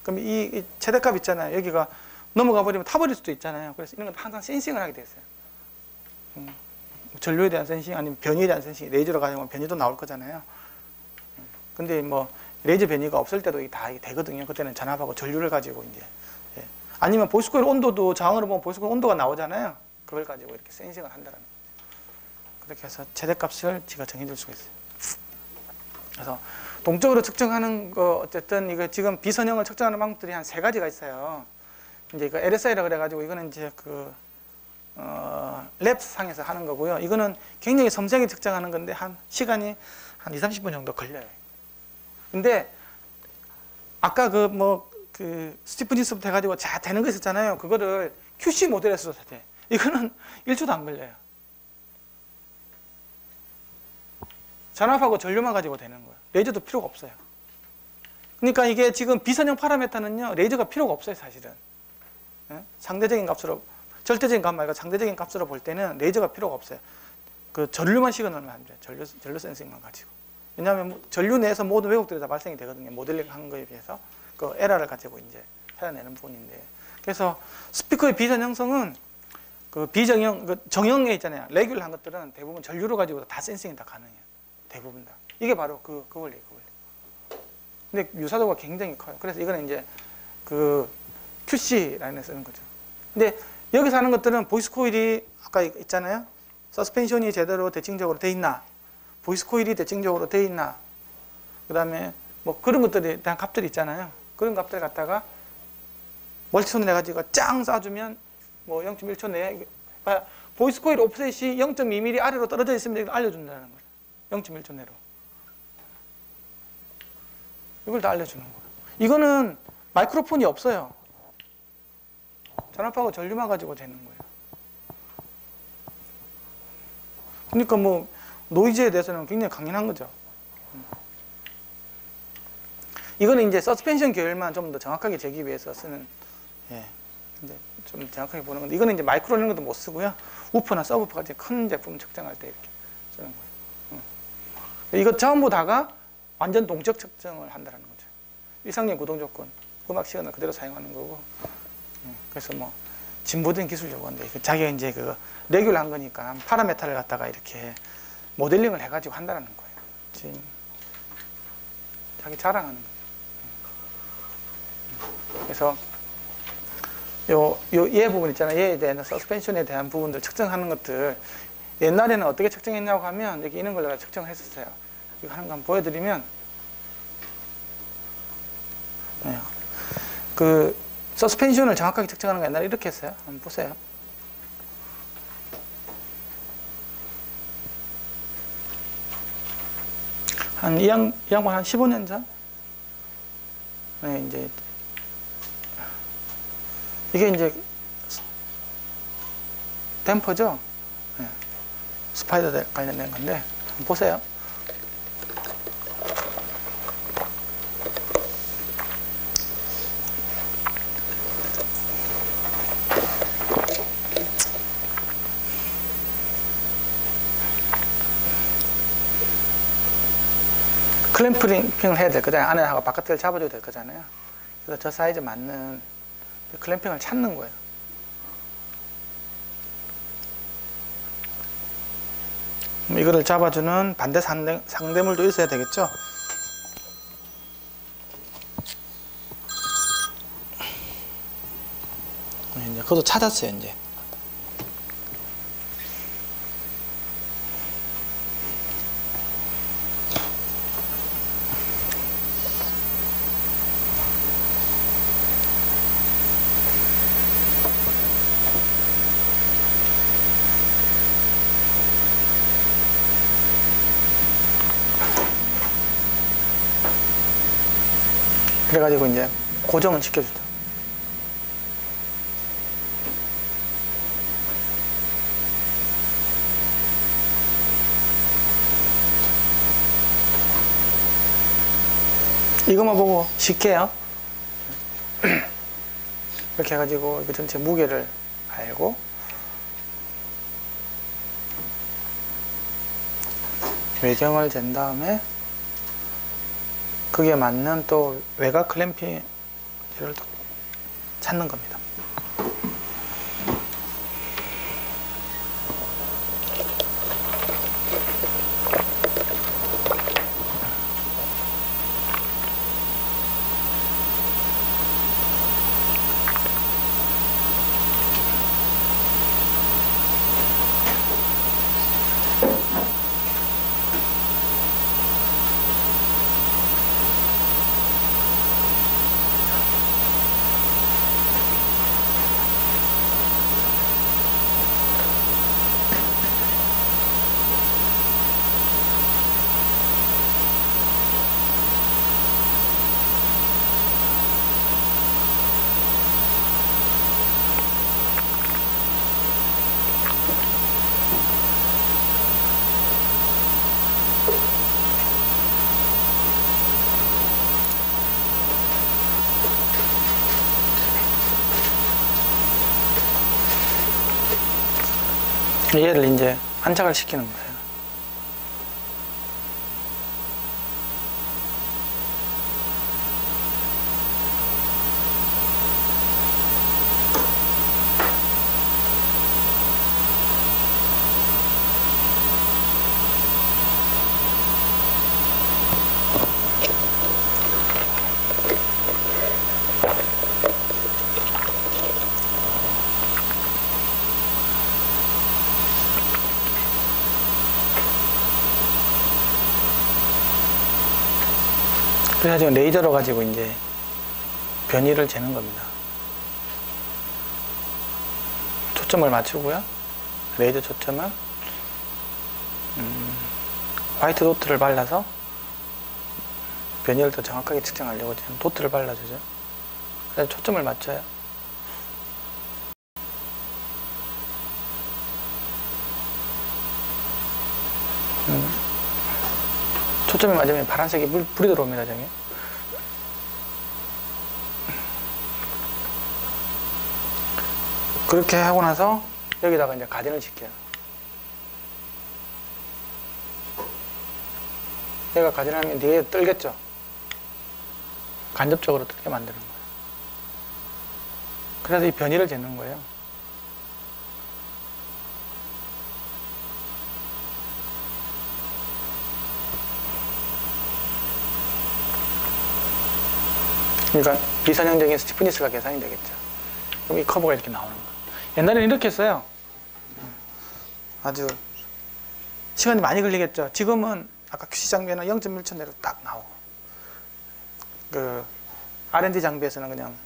[SPEAKER 1] 그럼 이 최대값 있잖아요. 여기가 넘어가 버리면 타버릴 수도 있잖아요. 그래서 이런 건 항상 센싱을 하게 돼 있어요. 전류에 대한 센싱 아니면 변이에 대한 센싱, 레이저로 가면 변이도 나올 거잖아요. 근데 뭐 레이저 변이가 없을 때도 다 되거든요. 그때는 전압하고 전류를 가지고 이제 아니면 보이스코일 온도도 저항으로 보면 보이스코일 온도가 나오잖아요. 그걸 가지고 이렇게 센싱을 한다는 거죠. 그렇게 해서 최대값을 지가 정해줄 수가 있어요. 그래서 동적으로 측정하는 거 어쨌든 이거 지금 비선형을 측정하는 방법들이 한 3가지가 있어요. 이제 이거 LSI라 그래가지고 이거는 이제 랩 상에서 하는 거고요. 이거는 굉장히 섬세하게 측정하는 건데 한 시간이 한 20-30분 정도 걸려요. 근데 아까 스티픈 지스부터 해가지고 자 되는 거 있었잖아요. 그거를 QC 모델에서 써도 돼. 이거는 1초도 안 걸려요. 전압하고 전류만 가지고 되는 거예요. 레이저도 필요가 없어요. 그러니까 이게 지금 비선형 파라미터는요, 레이저가 필요가 없어요, 사실은. 상대적인 값으로, 절대적인 값 말고 상대적인 값으로 볼 때는 레이저가 필요가 없어요. 전류만 시그널만 하면 돼요. 전류 센싱만 가지고. 왜냐하면 전류 내에서 모든 왜곡들이 다 발생이 되거든요. 모델링 한 거에 비해서. 그 에러를 가지고 이제 찾아내는 부분인데. 그래서 스피커의 비전 형성은 정형에 있잖아요. 레귤한 것들은 대부분 전류를 가지고 다 센싱이 다 가능해요. 대부분 다. 이게 바로 그 원리예요. 근데 유사도가 굉장히 커요. 그래서 이거는 이제 QC 라인에 쓰는 거죠. 근데 여기서 하는 것들은 보이스 코일이 아까 있잖아요. 서스펜션이 제대로 대칭적으로 돼 있나? 보이스 코일이 대칭적으로 돼 있나? 그 다음에 뭐 그런 것들에 대한 값들이 있잖아요. 그런 값들 갖다가 멀티손을 해가지고 짱 쏴주면 뭐 0.1초 내에 보이스 코일 옵셋이 0.2mm 아래로 떨어져 있으면 이걸 알려준다는 거예요. 0.1초 내로. 이걸 다 알려주는 거예요. 이거는 마이크로폰이 없어요. 전압하고 전류만 가지고 되는 거예요. 그러니까 뭐 노이즈에 대해서는 굉장히 강인한 거죠. 이거는 이제 서스펜션 계열만 좀 더 정확하게 재기 위해서 쓰는, 예, 이제 좀 정확하게 보는 건데, 이거는 이제 마이크로 이런 것도 못 쓰고요. 우퍼나 서브우퍼까지 큰 제품 측정할 때 이렇게 쓰는 거예요. 이거 전부 다가 완전 동적 측정을 한다는 거죠. 일상적인 구동 조건, 음악 시그널 그대로 사용하는 거고. 그래서 뭐 진보된 기술 요구인데, 자기가 이제 그 레귤 한 거니까 파라메타를 갖다가 이렇게 모델링을 해가지고 한다는 거예요. 지금 자기 자랑하는 거예요. 그래서 얘 부분 있잖아요. 얘에 대한 서스펜션에 대한 부분들 측정하는 것들, 옛날에는 어떻게 측정했냐고 하면 여기 있는 걸 내가 측정했었어요. 이거 하는 거 한번 보여드리면, 네. 그 서스펜션을 정확하게 측정하는 거 옛날에 이렇게 했어요. 한번 보세요. 이 양반 한 15년 전? 네, 이제 이게 이제 댐퍼죠? 네. 스파이더 관련된 건데, 한번 보세요. 클램핑을 해야 될 거잖아요. 안에하고 바깥을 잡아줘야 될 거잖아요. 그래서 저 사이즈 맞는 클램핑을 찾는 거예요. 이거를 잡아주는 반대 상대물도 있어야 되겠죠. 이제 그것도 찾았어요. 이제 그래가지고 이제 고정을 시켜주죠. 이것만 보고 쉽게 해요. 이렇게 해가지고 그 전체 무게를 알고, 외경을 잰 다음에 그게 맞는 또 외곽 클램핑을 또 찾는 겁니다. 얘를 이제 안착을 시키는 거예요. 그래가지고 레이저로 가지고 이제 변이를 재는 겁니다. 초점을 맞추고요. 레이저 초점은 화이트 도트를 발라서 변이를 더 정확하게 측정하려고 지금 도트를 발라주죠. 그래서 초점을 맞춰요. 초점이 맞으면 파란색이 불이 들어옵니다. 저기 그렇게 하고 나서 여기다가 이제 가진을 시켜요. 얘가 가진하면 뒤에 떨겠죠. 간접적으로 떨게 만드는 거예요. 그래서 이 변이를 재는 거예요. 그러니까 비선형적인 스티프니스가 계산이 되겠죠. 그럼 이 커브가 이렇게 나오는 거예요. 옛날에는 이렇게 했어요. 아주 시간이 많이 걸리겠죠. 지금은 아까 QC 장비에는 0.1초 내로 딱 나오고, 그 R&D 장비에서는 그냥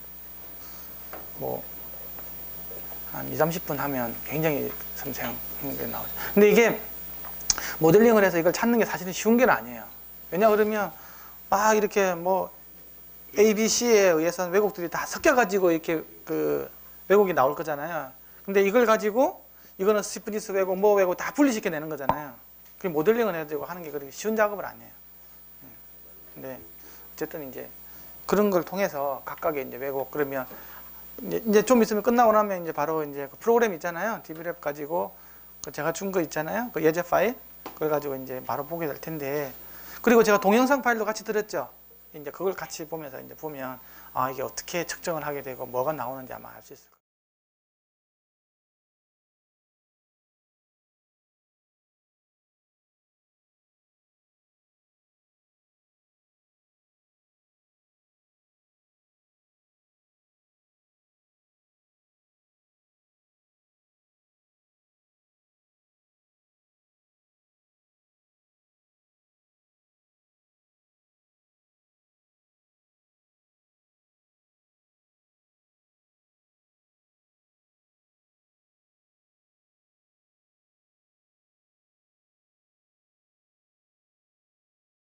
[SPEAKER 1] 뭐 한 2-30분 하면 굉장히 섬세한 게 나오죠. 근데 이게 모델링을 해서 이걸 찾는 게 사실은 쉬운 게 아니에요. 왜냐 그러면 막 이렇게 뭐 A, B, C에 의해서 왜곡들이 다 섞여가지고 이렇게 그 왜곡이 나올 거잖아요. 근데 이걸 가지고 이거는 스티프니스 왜곡, 뭐 왜곡 다 분리시켜내는 거잖아야. 그 모델링을 해야 되고 하는 게 그렇게 쉬운 작업은 아니에요. 근데 어쨌든 이제 그런 걸 통해서 각각의 이제 왜곡, 그러면 이제 좀 있으면 끝나고 나면 이제 바로 이제 그 프로그램 있잖아요. DB랩 가지고 그 제가 준 거 있잖아요. 그 예제 파일 그걸 가지고 이제 바로 보게 될 텐데, 그리고 제가 동영상 파일도 같이 들었죠. 이제 그걸 같이 보면서 이제 보면 아 이게 어떻게 측정을 하게 되고 뭐가 나오는지 아마 알 수 있을 거예요.